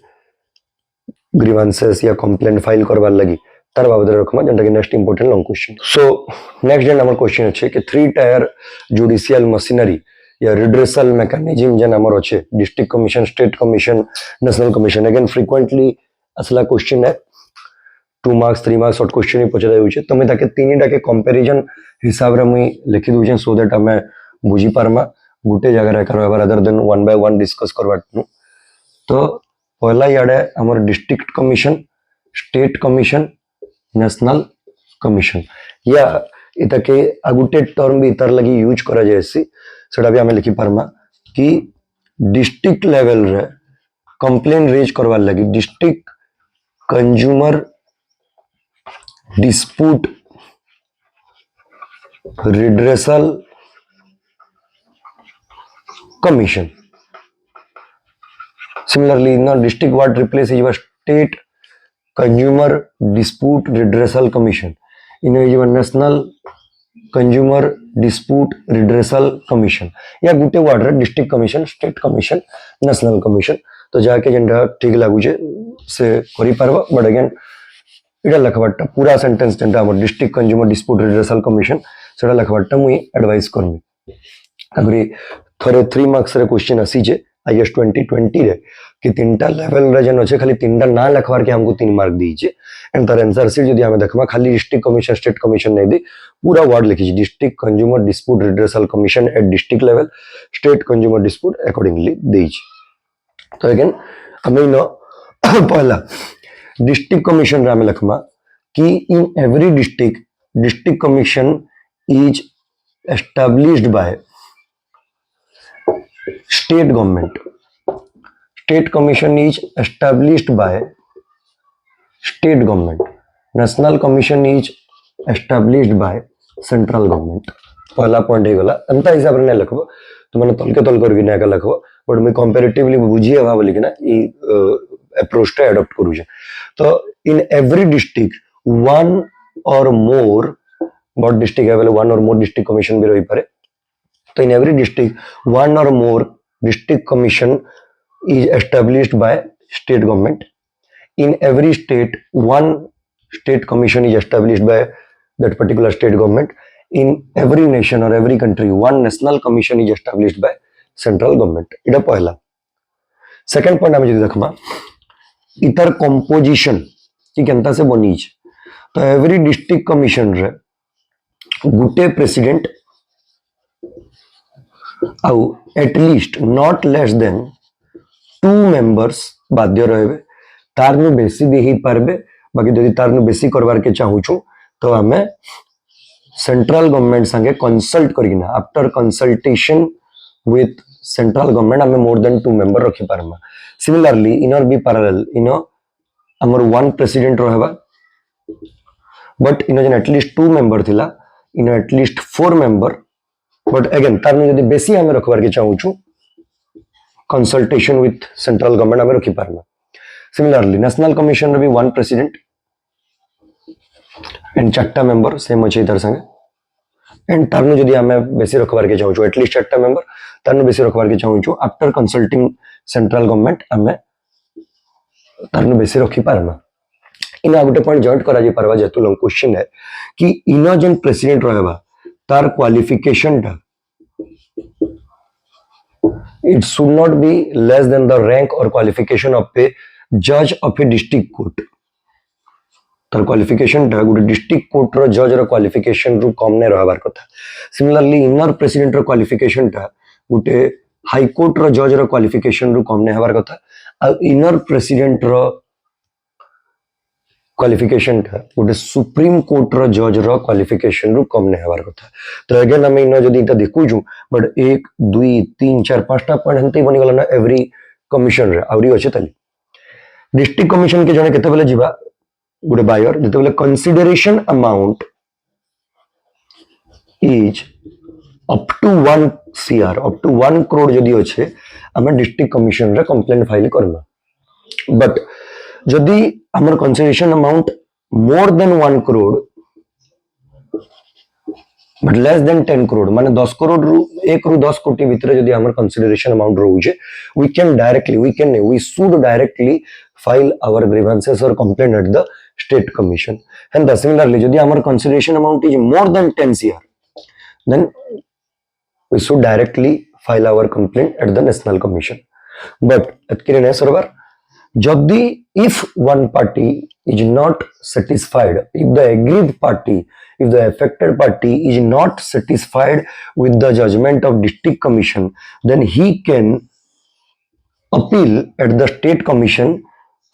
ग्रीवांसेस या कंप्लेंट फाइल करवार लगी तार बाबद रखमा, जेंटा कि next important long question. So next जेन हमर क्वेश्चन अच्छे कि 3 टायर जुडिशियल मशीनरी या रिड्रेसल मैकेनिज्म जेन हमर अच्छे, district commission, state commission, national commission. Again frequently असला क्वेश्चन है, 2 मार्क्स 3 मार्क्स शॉर्ट क्वेश्चन ही पचरा होचे। तो मैं ताके तीनटा के कंपैरिजन हिसाब रे मुई लिखि दूचे सो दैट हमें बुझी पारमा गुटे जगह रे करबा other than one by one discuss करबाटनु। तो पहला याडे हमर district commission, state commission, national commission, या इताके आगुटे टर्म भी इतार लगी यूज करा जायसी सेटा भी हमें लिखि पारमा कि डिस्ट्रिक्ट लेवल रे कंप्लेन रेज करवा लगी district consumer dispute redressal commission. Similarly, in the district what replace is state consumer dispute redressal commission. In a national consumer dispute redressal commission. या गुटे वर्ड रे district commission, state commission, national commission. तो जाके जेंटा ठीक लागू छे से करि पारबा, but again Ida लखवाटा पूरा सेंटेंस जेंटा हमर district consumer dispute redressal commission सेटा लखवाटा मुई एडवाइस करमी। अगरी थरे 3 मार्क्स रे क्वेश्चन आसी जे आईएएस 2020 रे कि 3टा लेवल रे जन अछि खाली 3टा ना लखवार के हमको 3 मार्क दी छे। एंड तार आंसर शीट जदी हमें देखबा खाली डिस्ट्रिक्ट कमीशन, स्टेट कमीशन नहीं दी, पूरा वर्ड लिखी छे district consumer dispute redressal commission at district level, state consumer dispute accordingly दी छे। तो अगेन हमें न पहला डिस्ट्रिक्ट कमीशन रे हमें लखमा कि in every district commission is established bye state government. State commission is established by state government. National commission is established by central government. पहला पॉइंट है गला अंता हिसाब रे नहीं लखबो, तो माने तल के तल कर बिना का लखबो, बट मैं कंपैरेटिवली बुझिए भाव लिखि ना ई अप्रोच टा अडॉप्ट करू छे। तो इन एवरी डिस्ट्रिक्ट वन और मोर, बट डिस्ट्रिक्ट अवेलेबल वन और मोर डिस्ट्रिक्ट कमीशन भी रही पारे। तो in every district one or more district commission is established by state government. In every state one state commission is established by that particular state government. In every nation or every country one national commission is established by central government. इटा पहला। Second point हमें देखमा इतर composition कि केनता से बनी छे। तो every district commission रे गुटे प्रेसिडेंट आउ at least not less than 2 members बाध्य रहबे। तारनु बेसी भी ही पारबे, बाकी जदि तारनु बेसी करवार के चाहू छु तो हमें सेंट्रल गवर्नमेंट संगे कंसल्ट करकिना after consultation with central government आम मोर देन 2 मेंबर रखी पारमा. सिमिलरली इनर बी पैरेलल इन हमर 1 प्रेसिडेंट रहबा बट इन जन एटलीस्ट 2 मेंबर थिला in at least 4 member but again तार जदि बेसी हम रखबार के चाहू छु कंसल्टेशन विथ सेंट्रल गवर्नमेंट आम रखी पारमा. सिमिलरली नेशनल कमिशन रे भी 1 प्रेसिडेंट एंड 4टा मेंबर सेम अछि इधर संगे एंड तारनु जदि हमें बेसी रखबार के चाहू छु एटलीस्ट 4टा मेंबर तारनु बेसी रखबार के चाहू छु आफ्टर कंसल्टिंग सेंट्रल गवर्नमेंट हमें तारनु बेसी रखी पारमा. इन गोटे पॉइंट जॉइंट करा जे परवा जेतु लंग क्वेश्चन है कि इन जेन प्रेसिडेंट रहबा तार क्वालिफिकेशन टा it should not be less than the rank or qualification of a judge of a district court. तर क्वालिफिकेशन टा गोटे डिस्ट्रिक्ट कोर्ट रो जज रो क्वालिफिकेशन रु कम ने रहबार कथा. सिमिलरली इनर प्रेसिडेंट रो क्वालिफिकेशन टा गोटे हाई कोर्ट रो जज रो क्वालिफिकेशन रु कम ने हेबार कथा. आ इनर प्रेसिडेंट रो क्वालिफिकेशन टा गोटे सुप्रीम कोर्ट रो जज रो क्वालिफिकेशन रु कम ने हेबार कथा. तो अगेन हम इन जदि इटा देखु छु बट 1 2 3 4 5टा पॉइंट हंते बनि गला ना एवरी कमिशन रे आवरी अछि तली डिस्ट्रिक्ट कमिशन के जने केते बेले जिबा गोटे बायर जेते बेले consideration amount is up to 1 CR up to 1 crore जदि अच्छे आम डिस्ट्रिक्ट कमिशन रे कंप्लेंट फाइल करना. बट जदि आमर consideration amount more than 1 crore but less than 10 crore माने 10 करोड़ रु 1 रु 10 कोटी भितर जदि आमर कंसीडरेशन अमाउंट रहउजे we should directly file our grievances or complaint at the state commission. And similarly jodi amar consideration amount is more than 10 cr then we should directly file our complaint at the national commission. But atkire ne server jodi if one party is not satisfied, if the aggrieved party, if the affected party is not satisfied with the judgment of district commission, then he can appeal at the state commission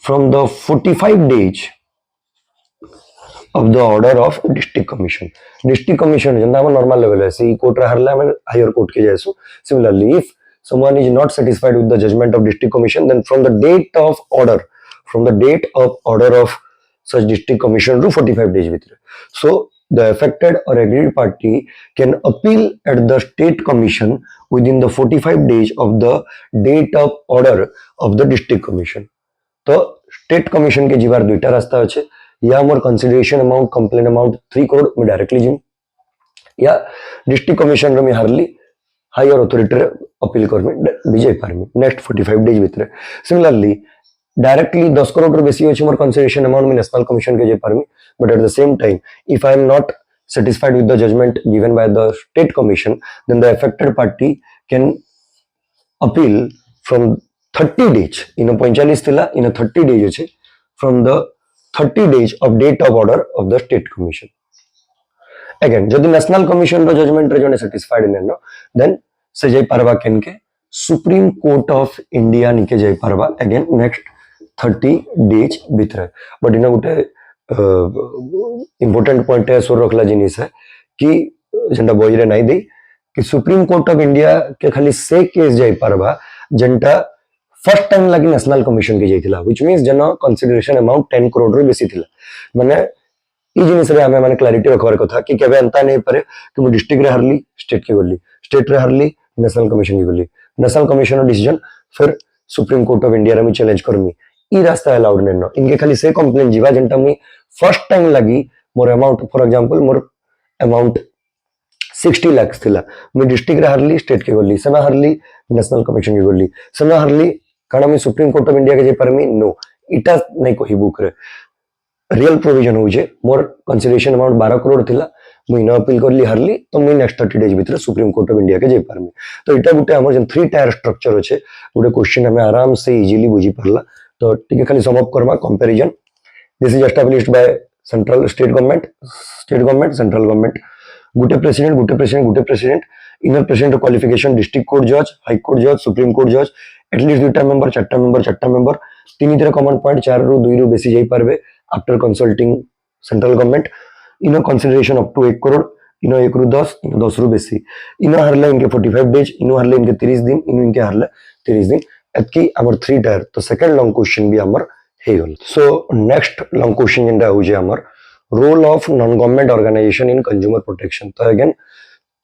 from the 45 days of the order of district commission. District commission janda हम normal level है सी court रे हरला हम higher court के जायसु. Similarly if someone is not satisfied with the judgment of district commission, then from the date of order of such district commission to 45 days bhitre, so the affected or aggrieved party can appeal at the state commission within the 45 days of the date of order of the district commission. तो state commission के जीवार दुईटा रास्ता अच्छे या more consideration amount complaint amount 3 crore में directly जिम या डिस्ट्रिक्ट कमिशन में हार्ली हायर अथॉरिटी रे अपील कर में विजय पारमी नेक्स्ट 45 डेज भीतर. सिमिलरली डायरेक्टली 10 करोड़ रो बेसी अछि मोर कंसीडरेशन अमाउंट में नेशनल कमिशन के जे पारमी. But at the same time if I am not satisfied with the judgment given by the state commission, then the affected party can appeal from 30 days in a 45 थिला in a 30 days अछि from the 30 days of date of order of the state commission. Again जदि national commission रो judgment रे जने satisfied नै न then से जाई पारबा केन के सुप्रीम कोर्ट ऑफ इंडिया निके जाई पारबा अगेन नेक्स्ट 30 days भीतर. But in Gute important point है सोर रखला जिनिस है कि जेंटा बॉय रे नहीं दे कि सुप्रीम कोर्ट ऑफ इंडिया के खाली से केस जाई पारबा जेंटा फर्स्ट टाइम लगी नेशनल कमिशन के जाइथिला व्हिच मींस जन कंसीडरेशन अमाउंट 10 करोड़ रो बेसी थिला. माने ई जिनिस रे हमें माने क्लैरिटी रखवार कथा कि केबे अंता नहीं पारे कि मु डिस्ट्रिक्ट रे हारली स्टेट के गली स्टेट रे हारली नेशनल कमिशन के गली नेशनल कमिशन रो डिसीजन फिर सुप्रीम कोर्ट ऑफ इंडिया रे मी चैलेंज करमी ई रास्ता अलाउड नै न. इनके खाली से कंप्लेंट जीवा जेंटा मी फर्स्ट टाइम लगी more amount for example more amount 60 lakh थिला मी डिस्ट्रिक्ट रे हारली स्टेट के गली सना हारली नेशनल कमिशन के गली सना हारली कारण मी सुप्रीम कोर्ट ऑफ इंडिया के जे परमी नो इटा नहीं कोही बुक रे रियल प्रोविजन हो जे मोर कंसीडरेशन अमाउंट 12 करोड़ थिला मुई न अपील करली हारली तो मुई नेक्स्ट 30 डेज भीतर सुप्रीम कोर्ट ऑफ इंडिया के जे परमी. तो इटा गुटे हमर जन 3 टायर स्ट्रक्चर अछि गुटे क्वेश्चन हमें आराम से इजीली बुझी परला. तो टिके खाली सम अप करबा comparison this is established by central state government central government Gute president inner president qualification district court जज हाई कोर्ट जज सुप्रीम कोर्ट जज एटलीस्ट दुईटा मेंबर चारटा मेंबर तीन तरह कॉमन पॉइंट 4 रु 2 रु बेसी जाई पारबे after consulting central government in consideration up to 1 crore इनो 1 रु 10 इनो 10 रु बेसी इनो हारले इनके 45 डेज इनो हारले इनके 30 दिन इनो इनके हारले 30 दिन एतकी हमर 3 टायर तो सेकंड लॉन्ग क्वेश्चन भी हमर हे गल सो नेक्स्ट लॉन्ग क्वेश्चन जेंडा हो जे हमर role of non government organization in consumer protection तो अगेन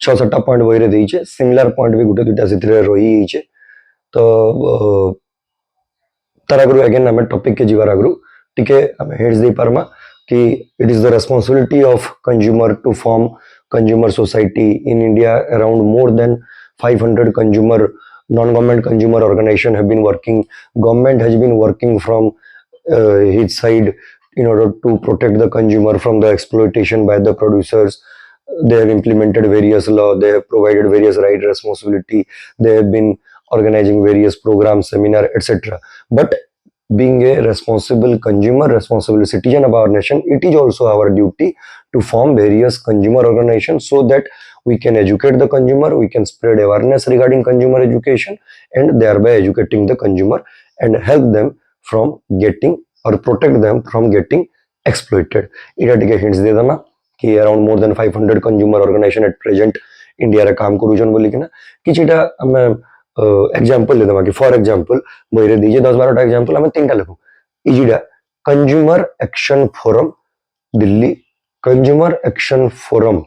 6-7 पॉइंट वही देइछे सिमिलर पॉइंट भी गुटे दुटा सितरे रही हिचे तो तार आगु अगेन आम टॉपिक के जीवार आगु टिके आम हेड्स दे पारमा कि it is the responsibility of consumer to form consumer society in India around more than 500 consumer non-government consumer organization have been working. Government has been working from his side in order to protect the consumer from the exploitation by the producers. They have implemented various law, they have provided various right responsibility, they have been organizing various programs, seminar, etc. But being a responsible consumer, responsible citizen of our nation, it is also our duty to form various consumer organizations so that we can educate the consumer, we can spread awareness regarding consumer education and thereby educating the consumer and help them from getting or protect them from getting exploited. इटा टिके hints दे देना कि around more than 500 consumer organization at present India रे काम करूछन बोली किना किछिटा हमें example देदमा कि फॉर एग्जांपल बहिरे दीजिए 10-12टा एग्जांपल हमें तीनटा लिखू इजिडा consumer action forum Delhi consumer action forum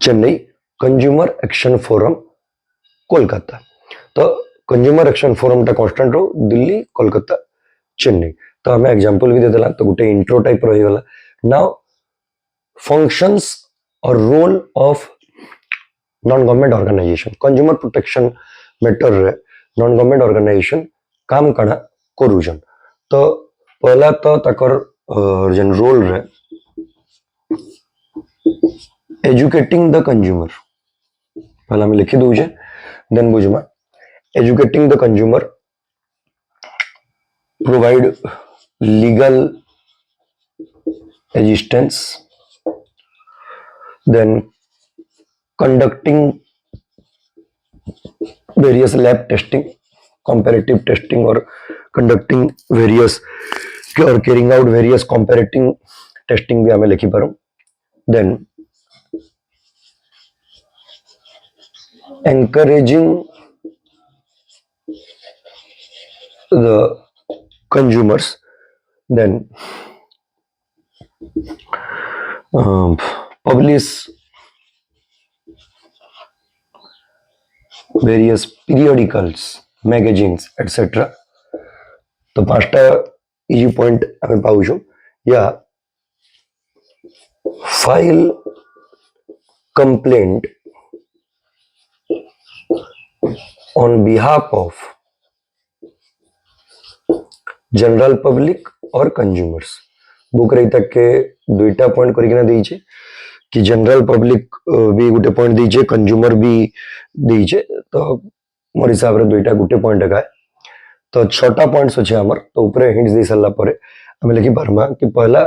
Chennai consumer action forum Kolkata तो कंज्यूमर एक्शन फोरम टा कांस्टेंट रो दिल्ली कोलकाता चेन्नई तो हमें एग्जांपल भी दे देला तो गुटे इंट्रो टाइप रही गला नाउ फंक्शंस और role of non government organization consumer protection matter रे नॉन गवर्नमेंट ऑर्गेनाइजेशन काम कणा करूजन तो पहला तो तकर जन रोल रे एजुकेटिंग द कंज्यूमर पहला मैं लिखी दूजे देन बुझमा educating the consumer provide legal assistance then conducting various lab testing, comparative testing or conducting various or carrying out various comparative testing भी हमें लिखी पारो then encouraging the consumers then publish various periodicals, magazines, etc. तो पांचटा easy point हमें पाऊँ या file complaint on behalf of general public और consumers book रही तक के दुईटा पॉइंट करके दीजिए कि जनरल पब्लिक भी गोटे पॉइंट दीजिए कंज्यूमर भी दीजिए तो मोर हिसाब रे दुईटा गोटे पॉइंट एका तो 6टा पॉइंट्स अच्छे हमर तो ऊपर हिंट्स दे सरला परे हमें लिखि पारमा कि पहला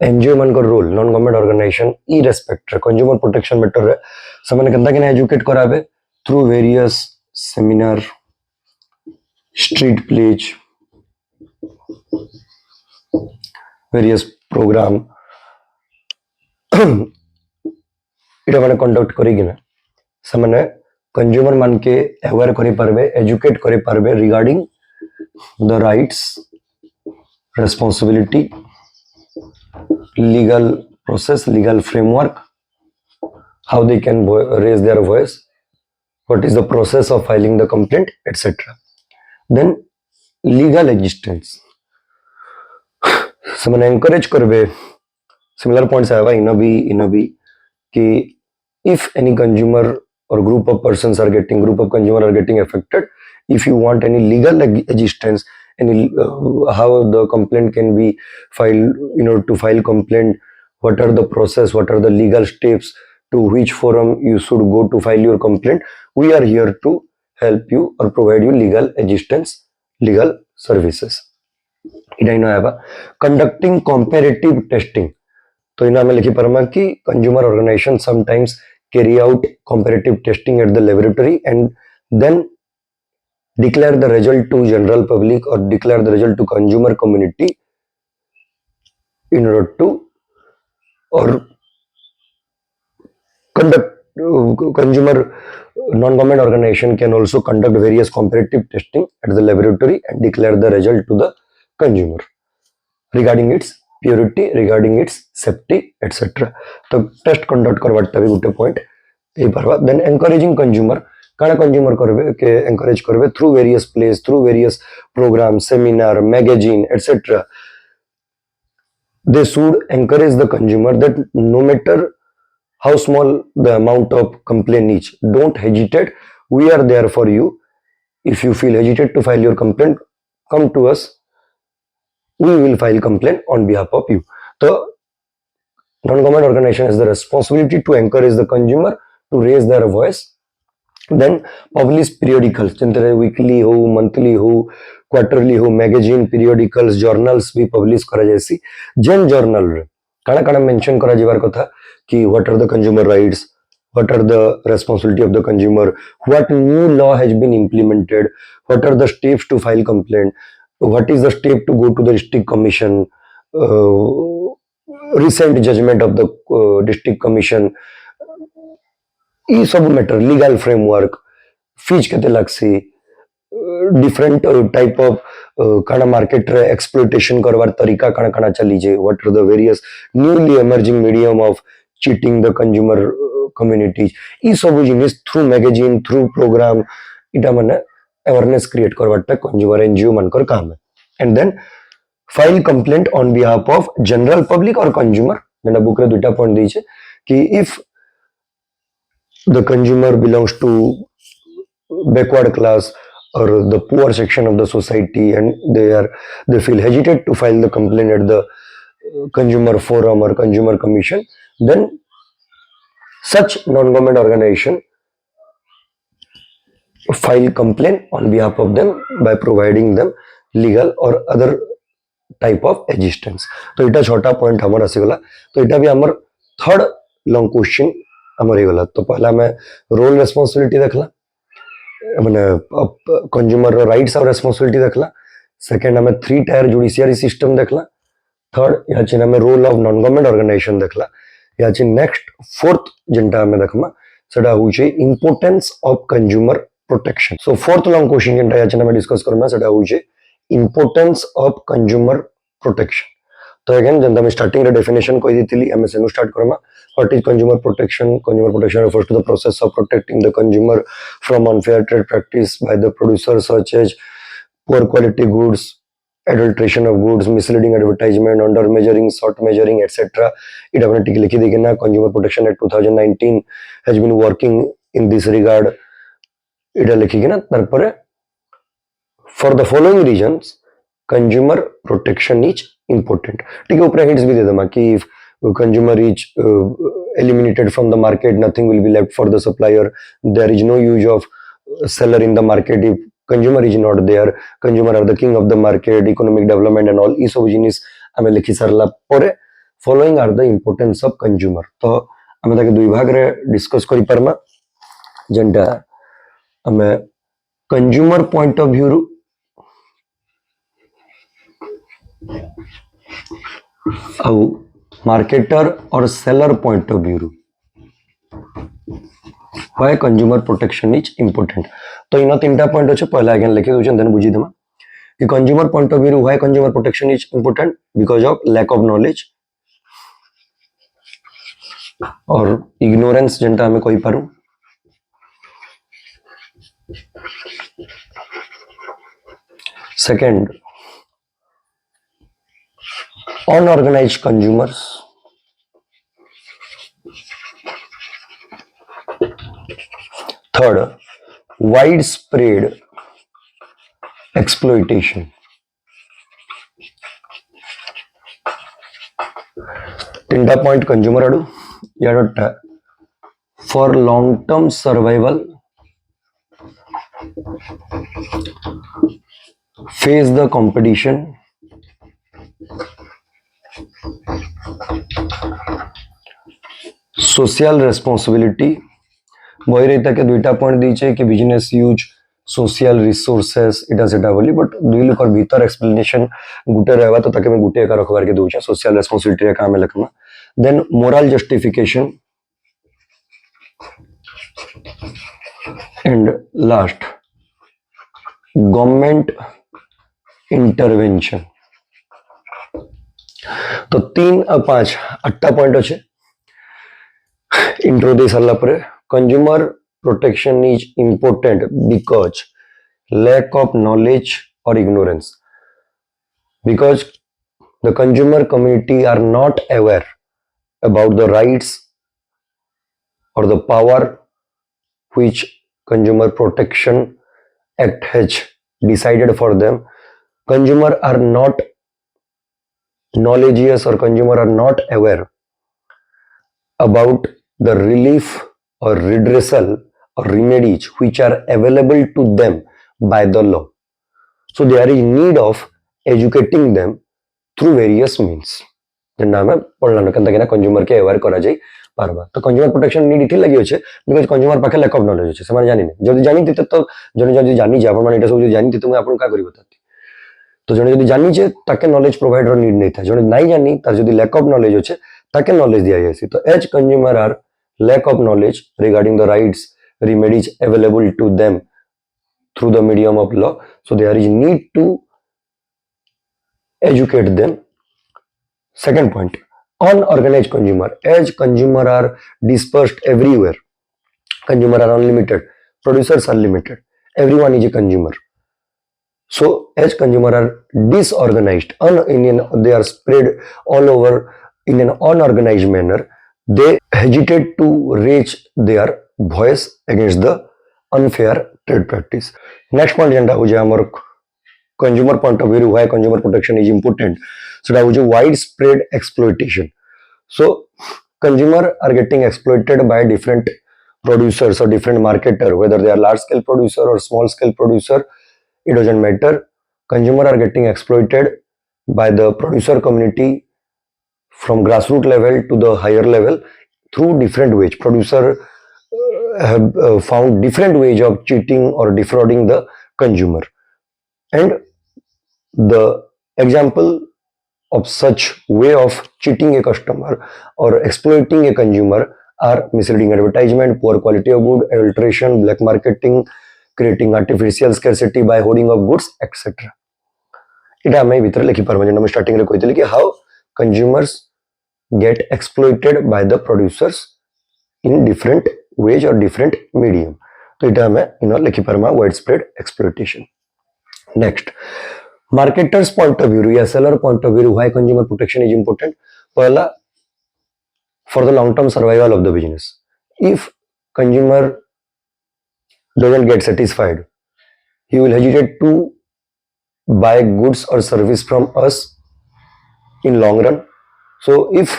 एनजीओ मन को रोल नॉन गवर्नमेंट ऑर्गेनाइजेशन ई रेस्पेक्ट कंज्यूमर प्रोटेक्शन मैटर रे समने केनता केना एजुकेट कराबे through various seminar street plays various programme इटा माने कंडक्ट करिगिना समने कंज्यूमर मान के अवेयर करि पारबे एजुकेट करि पारबे regarding the rights responsibility legal process legal framework how they can raise their voice what is the process of filing the complaint etcetera then legal assistance समने एनकरेज करबे similar points आएगा इन भी कि if any consumer or group of persons are getting group of consumer are getting affected if you want any legal existence any how the complaint can be filed in order to file complaint what are the process what are the legal steps to which forum you should go to file your complaint we are here to help you or provide you legal existence legal services इटा इन आएगा conducting comparative testing तो इना में लिखी परमा कि consumer organisation sometimes carry out comparative testing at the laboratory and then declare the result to general public और declare the result to consumer community in order to or conduct consumer non-government organization can also conduct various comparative testing at the laboratory and declare the result to the consumer regarding its purity, regarding its safety, etc. तो test conduct करवाटा भी गोटे point ए परवा then encouraging consumer काना consumer करबे के encourage करबे through various place through various programme seminar magazine etc. They should encourage the consumer that no matter how small the amount of complaint is, don't hesitate, we are there for you. If you feel hesitate to file your complaint, come to us, we will file complaint on behalf of you. The non-government organization has the responsibility to encourage the consumer to raise their voice. Then publish periodicals ଯେମିତି weekly हो monthly हो quarterly हो magazine periodicals journals भी publish करा जायसी जेन journal रे काना काना mention करा जिबार कथा कि what are the consumer rights, what are the responsibility of the consumer, what new law has been implemented, what are the steps to file complaint, what is the step to go to the district commission, recent judgment of the district commission, ये सब matter legal framework fees केते लागसी different type of काना market रे exploitation करवार तरीका काना काना चली जे what are the various newly emerging medium of cheating the consumer communities ई सब जिनिस थ्रू मैगजीन थ्रू प्रोग्राम इटा माने अवेयरनेस क्रिएट करवाटा कंज्यूमर एनजीओ मानकर काम है and then file complaint on behalf of general public और कंज्यूमर जेना बुक रे दुटा पॉइंट दी छे कि if the consumer belongs to backward class or the poor section of the society and they feel hesitate to file the complaint at the consumer forum or consumer commission, then such non-government organization file complaint on behalf of them by providing them legal or other type of assistance. तो इटा छोटा point हमारा आसीगला तो इटा भी हमर third long question हमर ही गला तो पहला मैं रोल रेस्पॉन्सिबिलिटी देखला माने कंज्यूमर राइट्स और रेस्पॉन्सिबिलिटी देखला सेकंड हमें थ्री टायर जुडिशियरी सिस्टम देखला थर्ड या चिन हमें role of non government organization देखला या चिन नेक्स्ट फोर्थ जेंटा हमें देखमा सेटा होचे importance of consumer protection so fourth long question जेंटा या चिन हमें डिस्कस करना सेटा होचे इंपोर्टेंस ऑफ कंज्यूमर प्रोटेक्शन तो अगेन जेंटा मैं स्टार्टिंग रे डेफिनेशन कोइ दितिली हमें सेनु स्टार्ट करमा what is consumer protection. Consumer protection refers to the process of protecting the consumer from unfair trade practice by the producer such as poor quality goods, adulteration of goods, misleading advertisement, under measuring, short measuring, etc. It definitely likhi dekina Consumer Protection Act 2019 has been working in this regard. It likhi na tarpare for the following reasons consumer protection is important. ठीक है ऊपर hints भी दे दूंगा कि consumer is eliminated from the market, nothing will be left for the supplier, there is no use of seller in the market if consumer is not there, consumer are the king of the market, economic development and all इस सब जिनिस हमें लिखी सरला परे following are the importance of consumer तो हमें ताकि दुई भाग रे डिस्कस करि परमा जेंटा हमें कंज्यूमर पॉइंट ऑफ व्यू रु आउ मार्केटर और seller point of view why consumer protection is important तो इन तीनटा पॉइंट अच्छे पहला अगेन लिखे दूचे देन बुझी देमा कि consumer point of view why consumer protection is important because of lack of knowledge और इग्नोरेंस जेंटा हमें कोई पारू second unorganized consumers, third widespread exploitation, तीनटा पॉइंट कंज्यूमर आडू याडोटा for long term survival face the competition social responsibility बही रही के दुईटा पॉइंट दीचे कि बिजनेस यूज सोशल रिसोर्सेस इटा सेटा बोली बट दुई लोकर भीतर एक्सप्लेनेशन गुटे रहबा तो ताके मैं गुटे का रखबार के दूचा सोशल रेस्पॉन्सिबिलिटी रे काम Lakhma then moral justification, and last government intervention. तो 3 5 पॉइंट अच्छे इंट्रो दे सारा पर consumer protection is important because lack of knowledge or ignorance, because the consumer community are not aware about the rights or the power which consumer protection act has decided for them. Consumer are not knowledgeous or consumer are not aware about the relief or redressal or remedies which are available to them by the law. So there is need of educating them through various means. जेना हमें पढ़लानो केनता केना consumer के aware करा जाई पारबा. तो consumer protection need इथि लागि होचे because consumer पाखे lack of knowledge होचे, सेमाने जानि नै. जदि जानि दिते तो जने जदि जानि जे आपण माने एटा सब जदि जानि दिते मैं आपन का करि बताती. तो जने जदि जानि जे ताके नॉलेज प्रोवाइडर नीड नै था. जने नाइ जानि तार जदि लैक ऑफ नॉलेज होचे ताके नॉलेज दिया जायसी. तो as consumer are lack of knowledge regarding the rights remedies available to them through the medium of law, so there is need to educate them. Second point, unorganized consumer, as consumer are dispersed everywhere, consumer are unlimited, producers are limited, everyone is a consumer. So as consumer are disorganized, they are spread all over in an unorganized manner, they hesitate to raise their voice against the unfair trade practice. Next point jenta hoje amar consumer point of view why consumer protection is important. So that hoje widespread exploitation. So consumer are getting exploited by different producers or different marketer, whether they are large scale producer or small scale producer, it doesn't matter. Consumer are getting exploited by the producer community from grassroots level to the higher level through different ways. Producer have found different ways of cheating or defrauding the consumer, and the example of such way of cheating a customer or exploiting a consumer are misleading advertisement, poor quality of good, adulteration, black marketing, creating artificial scarcity by hoarding of goods, etc. इटा आम भितर लिखिपार जेन starting रे कहितली कि how consumers get exploited by the producers in different ways or different medium. तो इटा हमें इन लिखिपारमा widespread exploitation. Next, marketers point of view या seller point of view why consumer protection is important. पहला, for the long term survival of the business. If consumer doesn't get satisfied, he will hesitate to buy goods or service from us in long run. So if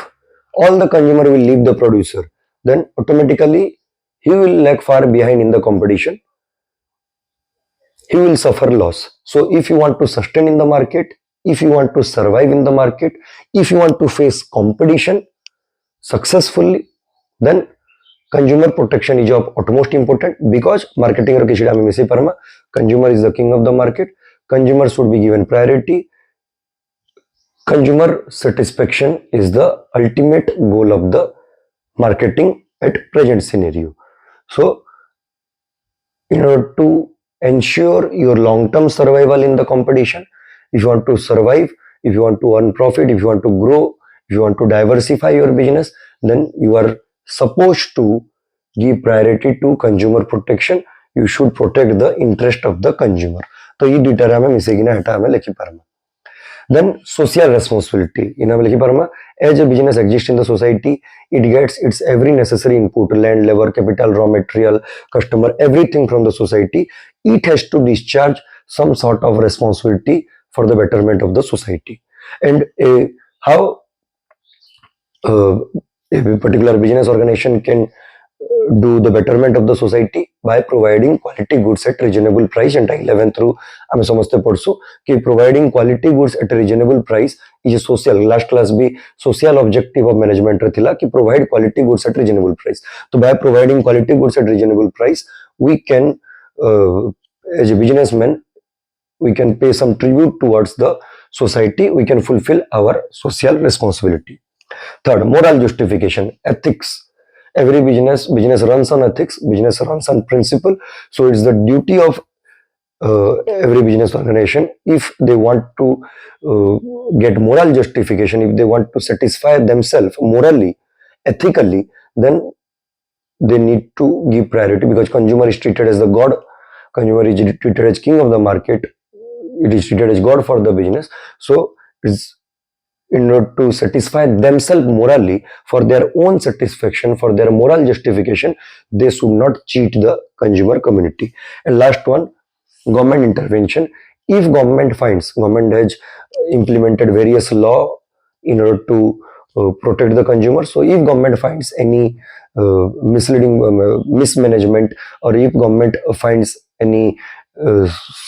all the consumer will leave the producer, then automatically he will lag far behind in the competition. He will suffer loss. So if you want to sustain in the market, if you want to survive in the market, if you want to face competition successfully, then consumer protection is of utmost important, because marketing ro kishida me misi parma consumer is the king of the market. Consumer should be given priority. Consumer satisfaction is the ultimate goal of the marketing at present scenario. So in order to ensure your long-term survival in the competition, if you want to survive, if you want to earn profit, if you want to grow, if you want to diversify your business, then you are supposed to give priority to consumer protection. You should protect the interest of the consumer. तो ये दुईटा रे हमें मिसेकिना हेटा हमें लिखि पारमा. Then social responsibility in हमें लिखि पारमा, as a business exists in the society, it gets its every necessary input, land, labor, capital, raw material, customer, everything from the society. It has to discharge some sort of responsibility for the betterment of the society. And how a particular business organization can do the betterment of the society by providing quality goods at reasonable price. And 11 through आम समझते पढ़सु कि providing quality goods at a reasonable price is a social, last class भी social objective of management रे थिला कि provide quality goods at reasonable price. तो by providing quality goods at reasonable price, we can as a businessman we can pay some tribute towards the society, we can fulfill our social responsibility. Third, moral justification, ethics. Every business runs on ethics, business runs on principle. So it's the duty of every business organization, if they want to get moral justification, if they want to satisfy themselves morally, ethically, then they need to give priority, because consumer is treated as the god, consumer is treated as king of the market, it is treated as god for the business. So it's in order to satisfy themselves morally, for their own satisfaction, for their moral justification, they should not cheat the consumer community. And last one, government intervention. If government has implemented various law in order to protect the consumer. So if government finds any misleading mismanagement, or if government finds any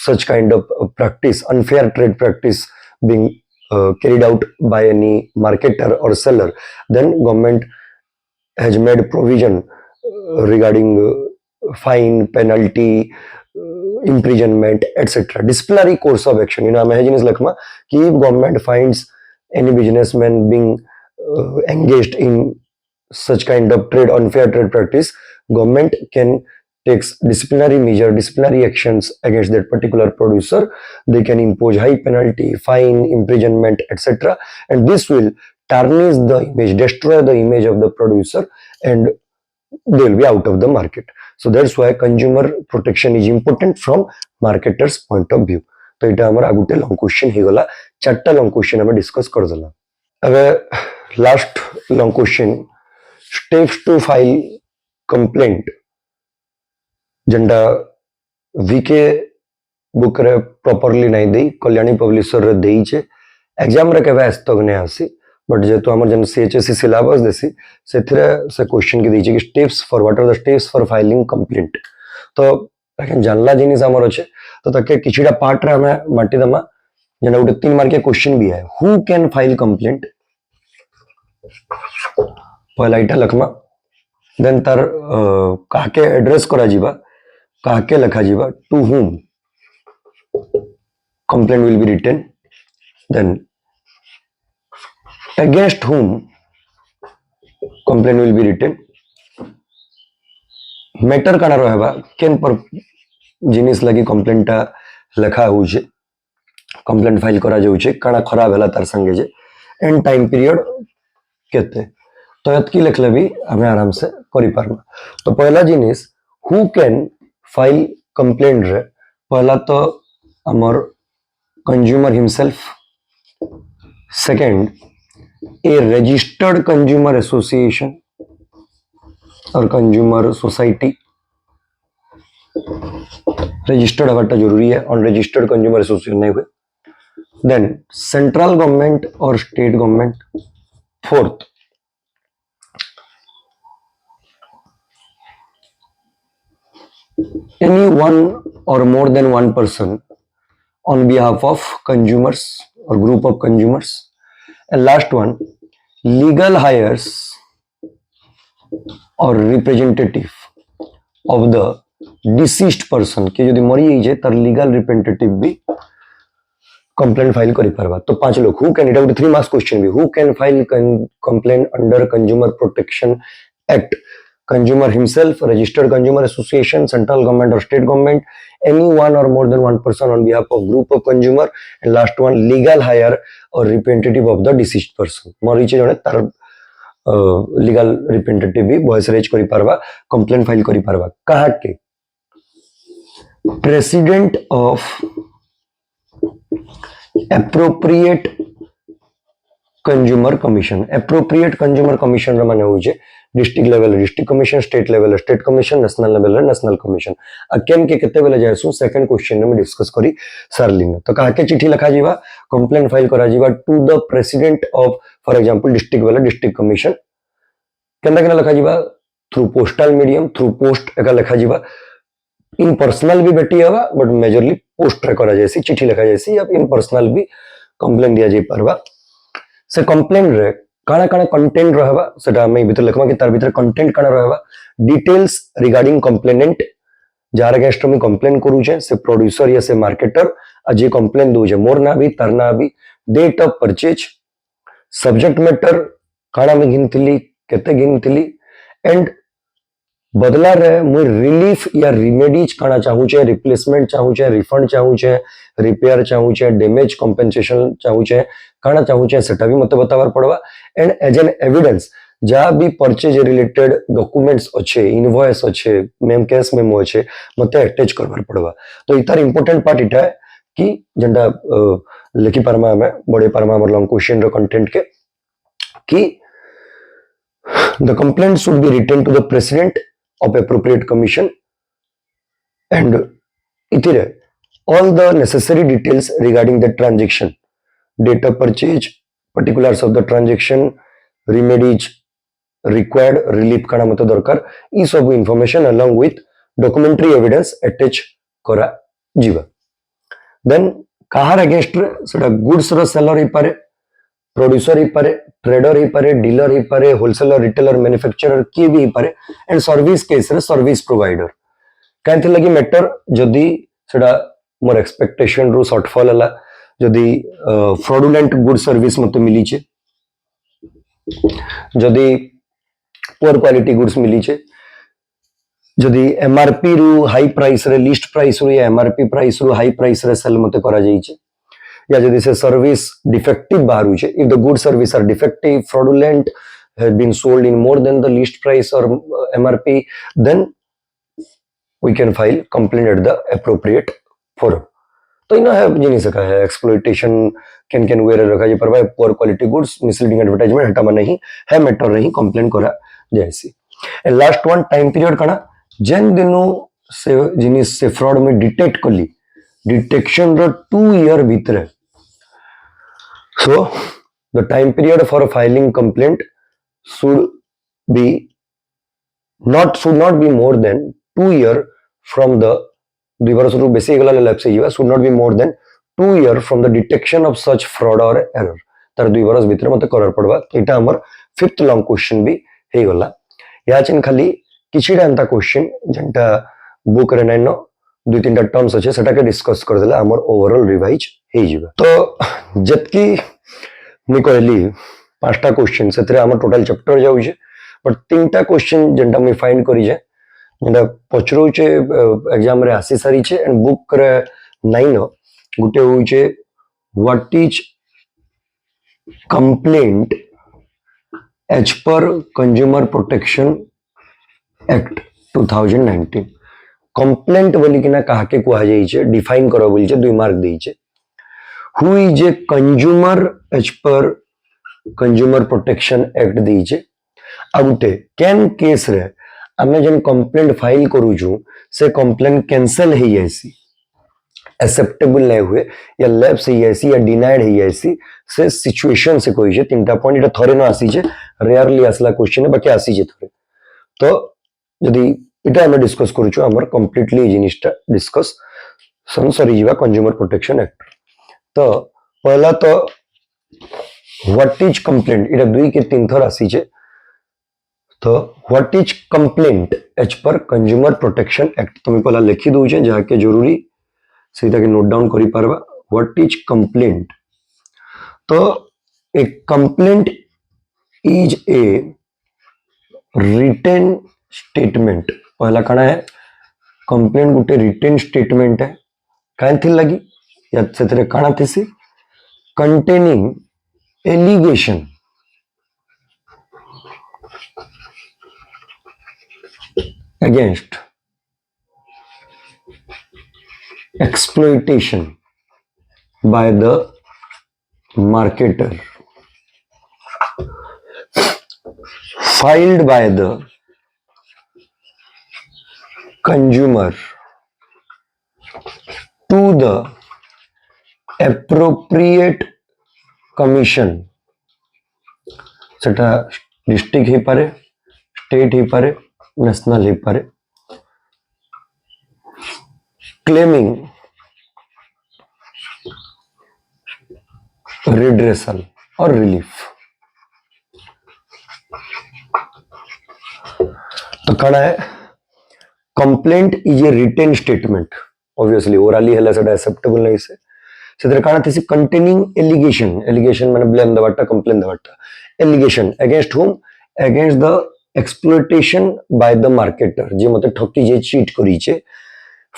such kind of practice, unfair trade practice being carried out by any marketer or seller, then government has made provision regarding fine, penalty, imprisonment, etc. Disciplinary course of action. Imagine is like if government finds any businessman being engaged in such kind of unfair trade practice, government can takes disciplinary measure, disciplinary actions against that particular producer. They can impose high penalty, fine, imprisonment, etc. And this will tarnish the image, destroy the image of the producer, and they will be out of the market. So that's why consumer protection is important from marketer's point of view. तो এটা আমার আগুটে long question হয়ে গলা, চারটা long question আমি discuss করে দিলাম। ଏବେ last long question, steps to file complaint, ଯେନ୍ଟା ଭିକେ ବୁକ୍ ରେ ପ୍ରପରଲି ନାଇଁ ଦେଇ କଲ୍ୟାଣୀ ପବ୍ଲିସର ରେ ଦେଇଛେ, ଏକ୍ଜାମ ରେ କେବେ ଆଜ ତକ ନାଇଁ ଆସି, बट जेहेतु आम जेन सीएचएससी सिलेबस देसी से क्वेश्चन की देछि कि steps for what are the steps for filing complaint. तो जानला जिनिस हमर अच्छे, तो ताके किछिटा पार्ट रे हमें माटी दमा, जेना गोटे 3 मार्क के क्वेश्चन भी है, हु कैन फाइल कंप्लेंट, पहला इटा लखमा, देन तार काके एड्रेस करा जीवा, काके लिखा जीवा, to whom complaint will be written, then against whom complaint will be written, matter काना रहबा, केन पर जिनिस लगी कंप्लेंट टा लिखा होउछे, कंप्लेंट फाइल करा जाउछे, काना खराब होला तार संगे जे, एंड टाइम पीरियड केते, तो यतकी लिखले भी हमें आराम से करि पारमा। तो पहला जिनिस हु कैन फाइल कंप्लेंट रे, पहला तो हमर consumer himself, second a registered consumer association और कंज्यूमर सोसाइटी, रजिस्टर्ड हवाटा जरूरी है, अनरजिस्टर्ड कंज्यूमर एसोसिएशन नहीं हुए, देन सेंट्रल गवर्नमेंट और state government, fourth any one or more than one person on behalf of consumers or group of consumers, and last one legal hires or representative of the deceased person के यदि मरी जाए तार legal representative भी complaint file करि परबा। तो 5 लोग who can, it out 3 marks question भी, who can file complaint under consumer protection act, consumer himself, registered consumer association, central government or state government, any one or more than one person on behalf of group of consumer, and last one legal hire or representative of the deceased person मरीचे जने तार legal representative भी voice raise करि परबा, complaint file करि परबा। कहा के president of appropriate consumer commission, appropriate consumer commission माने होजे district level district commission, state level state commission, national level national commission. आ केन के केते बेले जायसु सेकंड क्वेश्चन में डिस्कस करी सारलिन। तो कहा के चिट्ठी लिखा जीवा, कंप्लेंट फाइल करा जीवा to the president of for example district वाला डिस्ट्रिक्ट कमिशन, केनदा केना लिखा जीवा, through postal medium, through post एका लिखा जीवा, इन पर्सनल भी बेटी हवा बट मेजरली पोस्ट रे करा जैसी चिट्ठी लिखा जैसी, या इन पर्सनल भी कंप्लेंट दिया जाई परबा। से कंप्लेंट रे काना काना कंटेंट रहबा, सेटा हमें भीतर लिखबा कि तार भीतर कंटेंट काना रहबा, details regarding complainant, jar against में कंप्लेन करू छे, से प्रोड्यूसर या से मार्केटर आ जे कंप्लेन दउ छे, मोर ना भी तार ना भी, date of purchase, subject matter, काना में घिनथिली केते घिनथिली एंड बदला रे मुई रिलीफ या रिमेडीज काना चाहू छे रिप्लेसमेंट चाहू छे रिफंड चाहू छे रिपेयर चाहू छे डैमेज कंपेंसेशन चाहू छे काना चाहू छे सेटा भी मते बतावार पड़वा एंड एज एन एविडेंस जहाँ भी परचेज रिलेटेड डॉक्यूमेंट्स अच्छे इनवॉइस अच्छे मेम केस मेमो अच्छे मते अटैच करवार पड़वा तो इतार इंपोर्टेंट पार्ट इटा है कि जेंडा लिखी पारमा हमें बड़े पारमा हमर लॉन्ग क्वेश्चन रो कंटेंट के कि the complaint should be written to the president of appropriate commission and itire all the necessary details regarding the transaction date of purchase particulars of the transaction remedies required relief kana mate darkar e सब information along with documentary evidence attach kara jiva then kahar against seta goods ro seller hi pare producer ही पारे trader ही पारे dealer ही पारे wholesaler retailer manufacturer किए भी ही पारे and service case रे service provider कांथि लगी मैटर जदी सेडा मोर एक्सपेक्टेशन रु शॉर्टफॉल हला जदी फ्रॉडुलेंट गुड सर्विस मते मिली छे जदी पुअर क्वालिटी गुड्स मिली छे जदी एमआरपी रु हाई प्राइस रे लिस्ट प्राइस रु या एमआरपी प्राइस रु हाई प्राइस रे सेल मते करा जाई छे या यदि से सर्विस डिफेक्टिव बाहर हुई if the good service are defective fraudulent has been sold in more than the list price or MRP then we can file complaint at the appropriate forum तो इना है जिनी सका है एक्सप्लॉइटेशन कैन वेयर रखा जे पर भाई poor quality goods misleading advertisement हटामा नहीं है मैटर नहीं कंप्लेंट करा जैसी and last one time period कना जेन दिनो से जिनिस से फ्रॉड में डिटेक्ट करली डिटेक्शन रो 2 ईयर भीतर so the time period for filing complaint should not be more than 2 year from the divorce ru basic gala lapse jiva should not be more than 2 year from the detection of such fraud or error tar divorce bhitar mate karar padwa eta amar fifth long question भी हे गला या चिन खाली किछिडा अंता question जेंटा book रे nine दुई तीन terms अच्छे सेटा के डिस्कस कर देला हमर ओवरऑल रिवाइज हे जिवा तो जतकी मुई कहली पांचटा क्वेश्चन सेतरे हमर टोटल चैप्टर जाउ छे बट तीनटा क्वेश्चन जेंटा मुई फाइंड करी जे जेंटा पचरो छे एग्जाम रे आसी सारी छे एंड बुक रे 9 गुटे होई छे what is complaint as per consumer protection act 2019 complaint बोली कि ना कहा के कुआ जाई छे डिफाइन करो बोली छे 2 मार्क देई छे who is a consumer as per consumer protection act देई छे आउटे कैन केस रे हमें जन कंप्लेंट फाइल करू छु से कंप्लेंट कैंसिल हे जाईसी एक्सेप्टेबल नहीं हुए या लैप्स हे जाईसी या डिनाइड हे जाईसी से सिचुएशन से कोई छे तीनटा पॉइंट एटा थरे न आसी छे रेयरली आसला क्वेश्चन है बाकी आसी छे थरे तो यदि इटा हमें डिस्कस करू छु हमर कंप्लीटली जिनिसटा डिस्कस सरी जीवा कंज्यूमर प्रोटेक्शन एक्ट तो पहला तो व्हाट इज कंप्लेंट इटा 2 के 3 थर आसी छे तो what is complaint as per consumer protection act तुम पहला लिखी दउ छे जाके जरूरी सीधा के नोट डाउन करी पारबा व्हाट इज कंप्लेंट तो a complaint is a written statement पहला कणा है कंप्लेंट गुटे रिटन स्टेटमेंट है काहे थी लगी या सेतरे कणा थीसी containing allegation against exploitation by the marketer filed by the consumer to the appropriate commission सेटा डिस्ट्रिक्ट ही पारे स्टेट ही पारे नेशनल ही पारे claiming redressal or relief तो कणा है complaint is a written statement obviously orally हैला सेटा एक्सेप्टेबल नहीं से सेतर कणा थी कंटेनिंग एलिगेशन माने ब्लेम दवाटा कंप्लेन दवाटा allegation against whom against the exploitation by the marketer जे मते ठकी जे चीट करी छे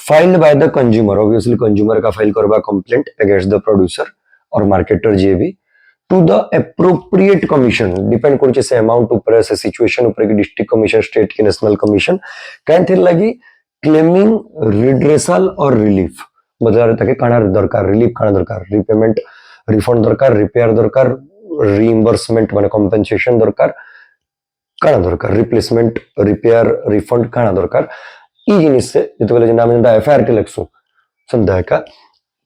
filed by the consumer obviously consumer का फाइल करबा कंप्लेंट अगेंस्ट द प्रोड्यूसर और मार्केटर जे भी to the appropriate commission depend करछे से अमाउंट ऊपर से सिचुएशन ऊपर की डिस्ट्रिक्ट कमीशन स्टेट की नेशनल कमीशन काहे थे लगी क्लेमिंग रिड्रेसल और रिलीफ मतलब ताके काना दरकार रिलीफ काना दरकार रिपेमेंट रिफंड दरकार रिपेयर दरकार रिइंबर्समेंट माने कंपेंसेशन दरकार काना दरकार रिप्लेसमेंट रिपेयर रिफंड काना दरकार ई जिनिस से जेतबेले जे नाम जेंता एफआईआर के लेखसु संदेह का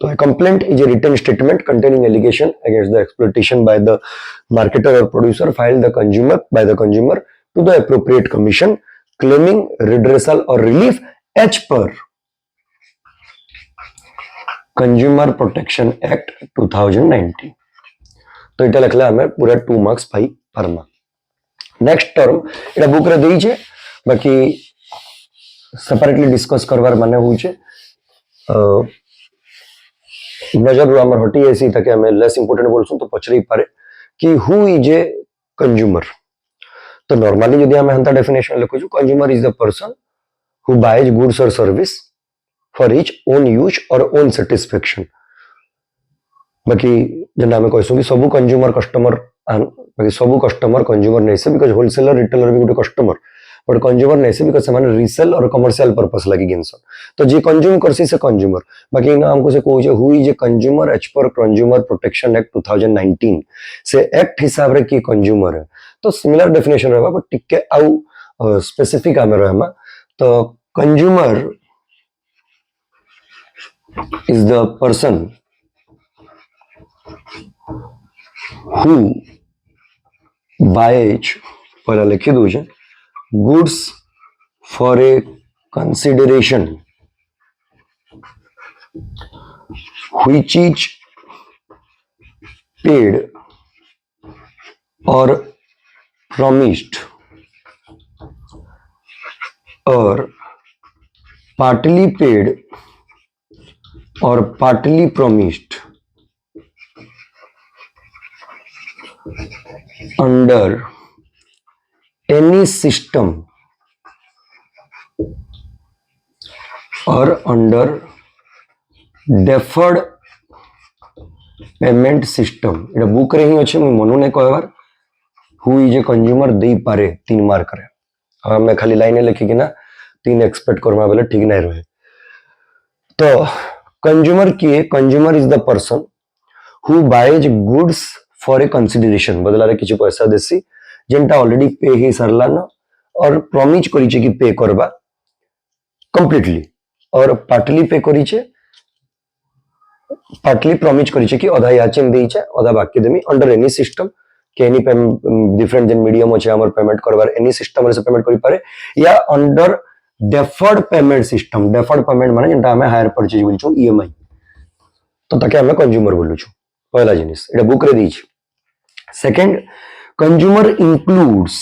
तो a complaint is a written statement containing allegation against the exploitation by the marketer or producer filed by the consumer to the appropriate commission claiming redressal or relief as per Consumer Protection Act 2019 तो इटा लिखला हमें पूरा 2 marks पाई परमा next term इटा book रे देई छे बाकी सेपरेटली डिस्कस करवार माने होई छे नजर आमर हटी ऐसी ताकि हमें लेस इंपोर्टेंट बोलसूं तो पचरे ही पारे कि हु इज ए कंज्यूमर तो नॉर्मली यदि हमें हंता डेफिनेशन लिखो जो consumer is the person who buys goods और service for his own use और ओन सैटिस्फैक्शन बाकी जेना हमें कहसु कि सब कंज्यूमर कस्टमर बाकी सब कस्टमर कंज्यूमर नहीं से बिकॉज़ होलसेलर रिटेलर भी गोटे कस्टमर बट कंज्यूमर नहीं से बिकॉज़ से रीसेल और कमर्शियल पर्पस लगी गिनसन तो जे कंज्यूम करसी से कंज्यूमर बाकी ना हमको से कहू जे who is a consumer as per consumer protection act 2019 से एक्ट हिसाब रे की कंज्यूमर है तो सिमिलर डेफिनेशन रहबा बट टिके आउ स्पेसिफिक आमे रहमा तो consumer is the person who buys पहला लिखी दूजे goods for a consideration which is paid or promised or partly paid or partly promised under any system or under deferred payment system Etah book रे ही अछि म मनु ने कहबार who is a consumer देई पारे 3 mark रे हम खाली लाइन लिखि कि ना 3 एक्सपेक्ट करबा बेले ठीक नै रहे तो कंज्यूमर की consumer is the person who buys goods for a consideration बदला रे किछ पैसा देसी जेंटा ऑलरेडी पे ही सरला न और प्रॉमिस करी छे कि पे करबा कंप्लीटली और पार्टली पे करी छे पार्टली प्रॉमिस करी छे कि आधा याचेन देई छे आधा बाकी देमी अंडर एनी सिस्टम के एनी डिफरेंट जेन मीडियम अछि हमर पेमेंट करबार एनी सिस्टम रे से पेमेंट करि पारे या under deferred payment system deferred payment माने जेंटा हमें हायर परचेज बोल छु ईएमआई तो ताके हमें कंज्यूमर बोलु छु पहला जिनिस एटा बुक रे दी छी second consumer includes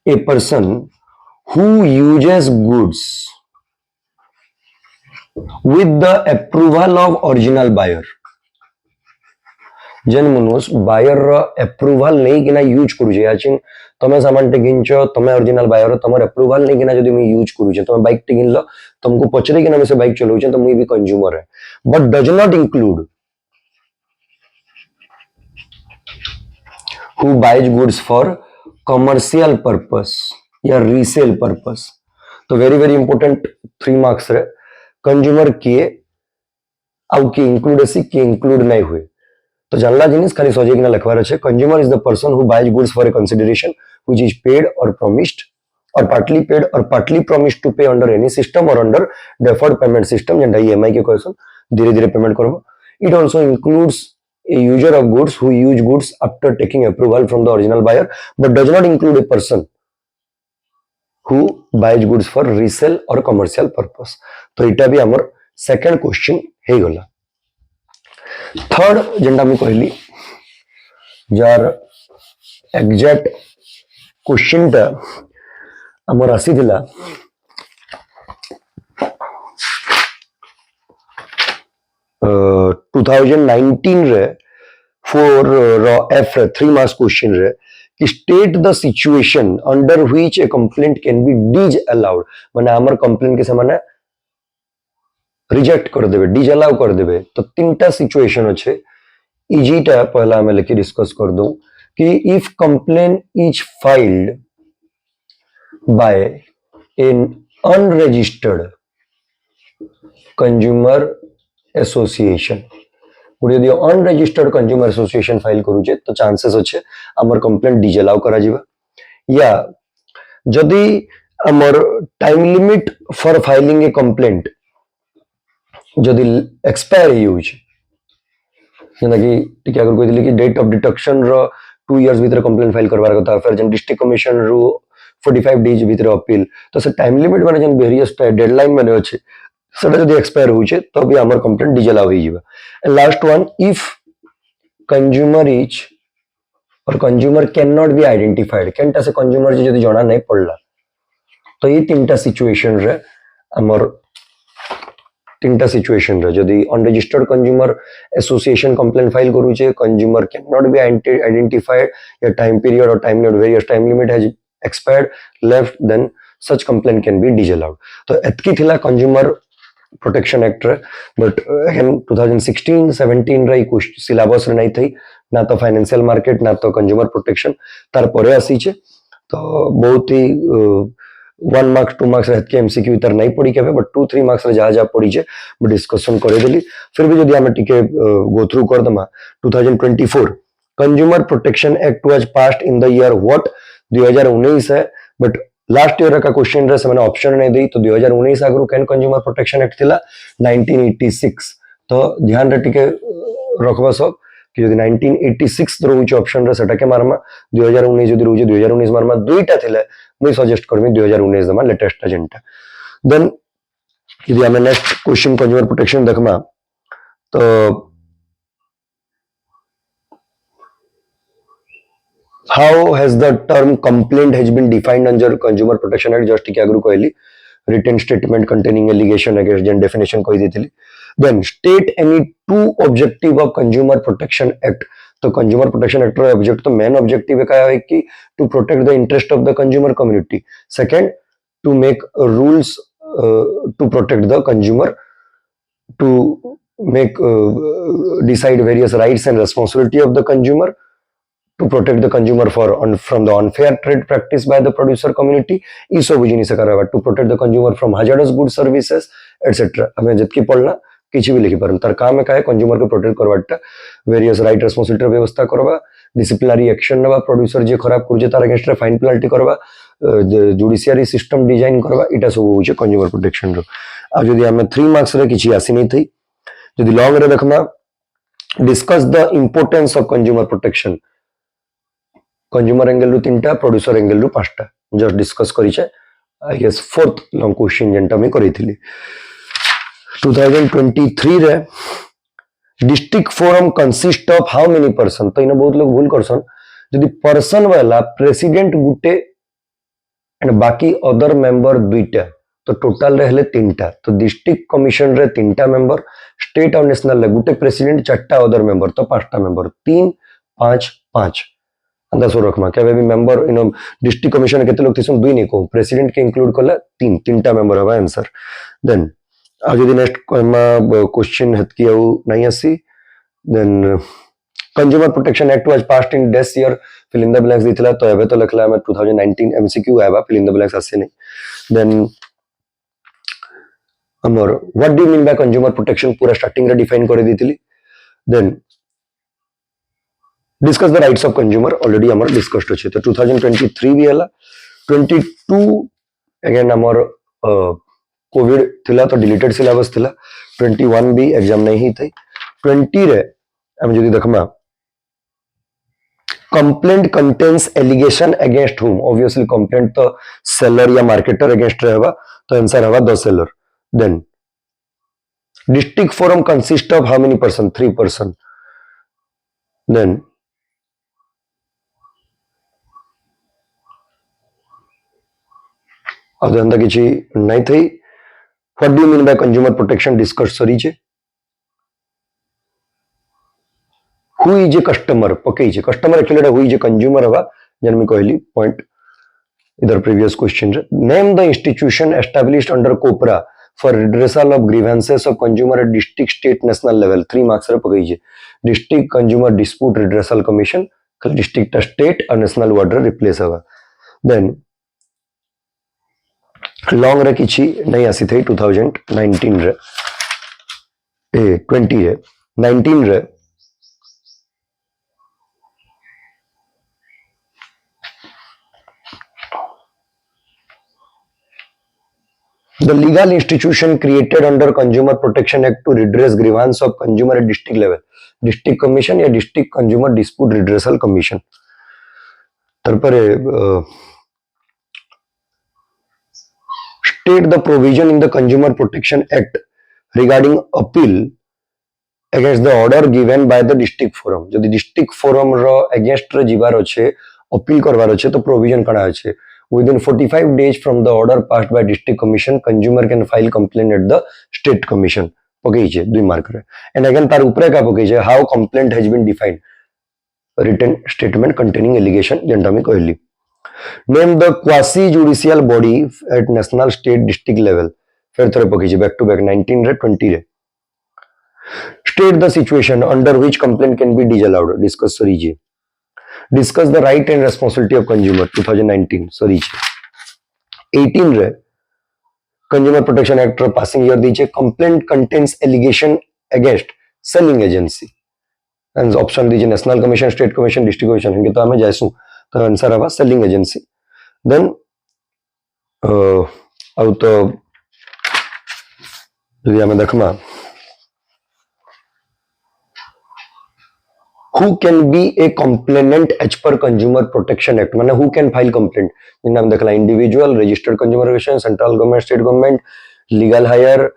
a person who uses goods with the approval of original buyer जेन मनुष्य बायर रो अप्रूवल नहीं किना यूज करू जे याचिन तमे सामान टे गिनचो तमे ओरिजिनल बायर तमर अप्रूवल नहीं किना जदी मी यूज करू जे तमे बाइक टे गिनलो तुमको पचरे किना में से बाइक चलाउ जे तो मी भी कंज्यूमर है but does not include who buys goods for commercial purpose या रीसेल पर्पस तो वेरी वेरी इंपोर्टेंट 3 मार्क्स रे कंज्यूमर किए आउ की इंक्लूड ऐसी की इंक्लूड नहीं हुए तो जानला जिनिस खाली सोजे किना लिखवार है consumer is the person who buys goods for a consideration which is paid और प्रॉमिस्ड और पार्टली पेड और partly promised to pay under any system और अंडर डेफर्ड पेमेंट सिस्टम जेंटा ईएमआई के क्वेश्चन धीरे धीरे पेमेंट करबो it also includes a user of goods who use goods after taking approval from the original buyer but does not include a person who buys goods for resale or commercial purpose तो इटा भी हमर second question हे गला third जेंटा मी कहली jar exact question टा हमर आसी दिला 2019 रे 4 F 3 मार्क्स क्वेश्चन रे कि state the situation under which a complaint can be disallowed माने हमर कंप्लेंट के समान रिजेक्ट कर देबे डिज अलाउ कर देबे तो तीनटा सिचुएशन अच्छे इजीटा पहला हमें लेके डिस्कस कर दूं कि if complain is filed by N unregistered consumer association गोटे यदि अनरजिस्टर्ड कंज्यूमर एसोसिएशन फाइल करूचे तो चांसेस अच्छे हमर कंप्लेंट डिजअलाउ करा जिबा या जदि हमर time limit for filing a complaint जदि एक्सपायर होउचे जेना कि टिके अगर कोइ दिली कि डेट ऑफ डिटेक्शन रो 2 इयर्स भीतर कंप्लेंट फाइल करबार कथा फिर जन डिस्ट्रिक्ट कमिशन रो 45 डेज भीतर अपील तो से टाइम लिमिट माने जन वेरियस डेडलाइन माने अछि सेटा जदि एक्सपायर होउचे तो भी हमर कंप्लेंट डिजअलाउ होई जिबा and last one if consumer is और consumer cannot be identified केनटा से कंज्यूमर जदि जणा नहीं पड़ला तो ये तीनटा सिचुएशन रे हमर तीनटा सिचुएशन रे जदि unregistered consumer association complaint file करूचे consumer cannot be identified या टाइम पीरियड और time limit various time limit has expired left then such complaint can be disallowed तो एतकी थिला कंज्यूमर प्रोटेक्शन एक्ट रे बट अगेन 2016-17 रे कुछ syllabus रे नहीं थी ना तो फाइनेंशियल मार्केट ना तो कंज्यूमर प्रोटेक्शन तार परे आसी छे तो बहुत ही 1 मार्क्स 2 मार्क्स रहत के एमसीक्यू इतर नहीं पड़ी केबे बट 2-3 मार्क्स रे जा पड़ी छे मैं डिस्कशन करे देली फिर भी यदि हमें टिके गो थ्रू कर दमा 2024 consumer protection act was passed in the year what 2019 है बट लास्ट ईयर का क्वेश्चन रे से मैंने ऑप्शन नहीं दी तो 2019 आगु कैन कंज्यूमर प्रोटेक्शन एक्ट थिला 1986 तो ध्यान रे टिके रखबा सब कि यदि 1986 रहउछ ऑप्शन रे सेटा के मारमा 2019 यदि रहउछ 2019 मारमा दुईटा थिले मैं सजेस्ट करमी 2019 दमा लेटेस्ट एजेंटा देन यदि हमें नेक्स्ट क्वेश्चन कंज्यूमर प्रोटेक्शन देखमा तो how has the term complaint has been defined under consumer protection act just के आगु कहली written statement containing allegation against जन definition कहि देथिली then state any two objective of consumer protection act तो consumer protection act रो object तो main objective का है कि to protect the interest of the consumer community second to make rules to protect the consumer to make decide various rights and responsibility of the consumer to protect the consumer from the unfair trade practice by the producer community ई सब जिनिस करबा to protect the consumer from hazardous goods services etc हमें जतकी पढ़ना किछि भी लिखि परम तार काम का है कंज्यूमर को प्रोटेक्ट करवाटा वेरियस राइट रेस्पोंसिबिलिटी व्यवस्था करबा डिसिप्लिनरी एक्शन नबा प्रोड्यूसर जे खराब करजे तार अगेंस्ट फाइन पेनल्टी करबा जुडिशियरी सिस्टम डिजाइन करबा इटा सब होचे कंज्यूमर प्रोटेक्शन रो आ जदि हमें 3 मार्क्स रे किछि आसी नहीं थई जदि लॉन्ग रे देखमा discuss the importance of consumer protection consumer angle रु 3टा प्रोड्यूसर एंगल रु 5टा जस्ट डिस्कस करिचे I guess fourth long question जेंटा में करिथिली 2023 रे district forum consist of how many person तो इने बहुत लोग भूल करसन यदि पर्सन वाला प्रेसिडेंट गुटे एंड बाकी अदर मेंबर दुईटा तो टोटल रहले 3टा तो डिस्ट्रिक्ट कमिशन रे 3टा मेंबर स्टेट और नेशनल रे गुटे प्रेसिडेंट 4टा अदर मेंबर तो 5टा मेंबर 3 5 5 अंदाज रखमा के भी मेंबर इन डिस्ट्रिक्ट कमिशन केते लोग थिसन दुई नहीं को प्रेसिडेंट के इंक्लूड करला 3टा मेंबर हवा आंसर देन आ जदि नेक्स्ट क्वेश्चन हेत की नहीं आसी then consumer protection act was passed in this year fill in the blanks दिथला तो एबे तो लिखला हम 2019 एमसीक्यू आबा फिल इन द ब्लैंक्स आसे नहीं देन हमर what do you mean by consumer protection पूरा स्टार्टिंग रे डिफाइन कर दिथिली then discuss the rights of consumer already हमर डिस्कस्ड अछि तो 2023 भी हला 22 अगेन हमर कोविड थिला तो डिलीटेड सिलेबस थिला 21 भी एग्जाम नहीं ही थई 20 रे हम जदी देखमा complaint contains allegation against whom obviously complaint तो सेलर या मार्केटर अगेंस्ट रहबा तो आंसर हवा the seller then district forum consist of how many person 3 person then अदंता किछि नहीं थई what do you mean by consumer protection discuss सरीचे हु इज ए कस्टमर पकई छे customer actually who is a consumer हवा जन मी कहली पॉइंट इधर प्रीवियस क्वेश्चन रे name the institution established under COPRA for redressal of grievances of consumer at district state national level 3 marks रे पकई छे district consumer dispute redressal commission district state और नेशनल वर्ड रे रिप्लेस हवा then long रे किछि नहीं आसी थे 2019 रे 20 रे 19 रे the legal institution created under Consumer Protection Act to redress grievance of consumer at district level district commission या district consumer dispute redressal commission तरपरे state the provision in the Consumer Protection Act regarding appeal against the order given by the district forum जदि district forum रो against रे जिबार अच्छे appeal करवार अच्छे तो provision करा अच्छे within 45 days from the order passed by district commission consumer can file complaint at the state commission पकई छे 2 mark रे and again तार ऊपर का पकई छे how complaint has been defined written statement containing allegation जेंटा में कहली name the quasi judicial body at national state district level फिर थोड़े पकई छे back to back 19 रे 20 रे state the situation under which complaint can be disallowed discuss sorry ji discuss the right and responsibility of consumer 2019 sorry 18 रे consumer protection act row passing year दीचे complaint contains allegation against selling agency and option दीचे national commission state commission district commission इनके तो हमें जायसू तो answer आवा selling agency then अब तो यदि हमें देखमा who can be a complainant as per consumer protection act माने who can file complaint जिन हम देखला individual registered consumer organization central government state government legal hire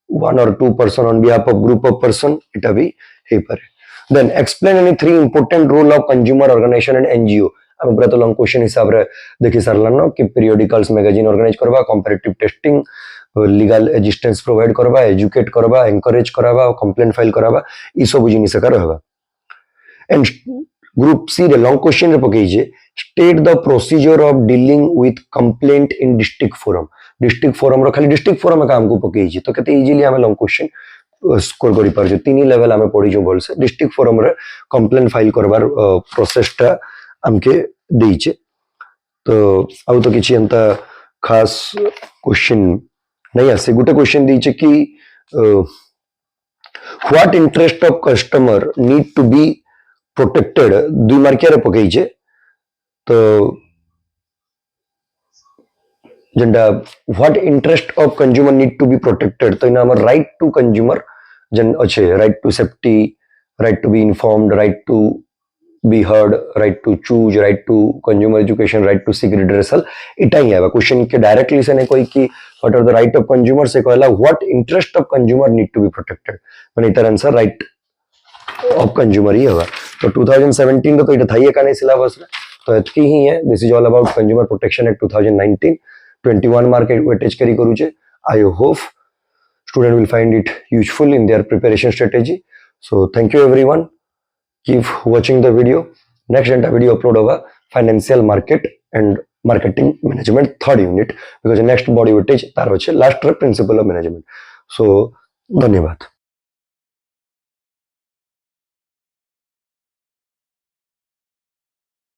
one or two person on behalf of group of person इटा भी हे पारे then explain any three important role of consumer organization and NGO हम पूरा तो long question हिसाब रे देखि सरला न कि periodicals मैगजीन ऑर्गेनाइज करबा comparative testing legal assistance provide करबा एजुकेट करबा एनकरेज करबा कंप्लेंट फाइल करबा ई सब जिनिस का रहबा and group C रे long question रे पकई जे state the procedure of dealing with complaint in district forum रो खाली district forum का हमको पकई जे तो केते इजीली हमें long question स्कोर करि पार जे तीन लेवल हमें पढी जो बोल से district forum रे complaint फाइल करबार प्रोसेस टा हमके देई जे तो आउ तो किछि अंता खास क्वेश्चन नहीं आसे गुटे क्वेश्चन देई जे कि what interest of customer need to be protected 2 मार्किया रे पकई छे तो जेंडा what interest of consumer need to be protected तो इना हमर right to consumer जन अच्छे right to safety right to be informed right to be heard right to choose right to consumer education right to seek redressal इटा ही है question के directly से नहीं कोई कि what are the right of consumer से कहला what interest of consumer need to be protected माने इतर आंसर right of consumer ही होगा तो 2017 तो इटा थाई का नहीं सिलेबस रे तो एतकी ही है this is all about consumer protection act 2019 21 mark weightage करी करू छे I hope student will find it useful in their preparation strategy so thank you everyone keep watching the video next घंटा video upload होगा financial market and marketing management third unit because next body weightage तार अच्छे last principle of management so धन्यवाद।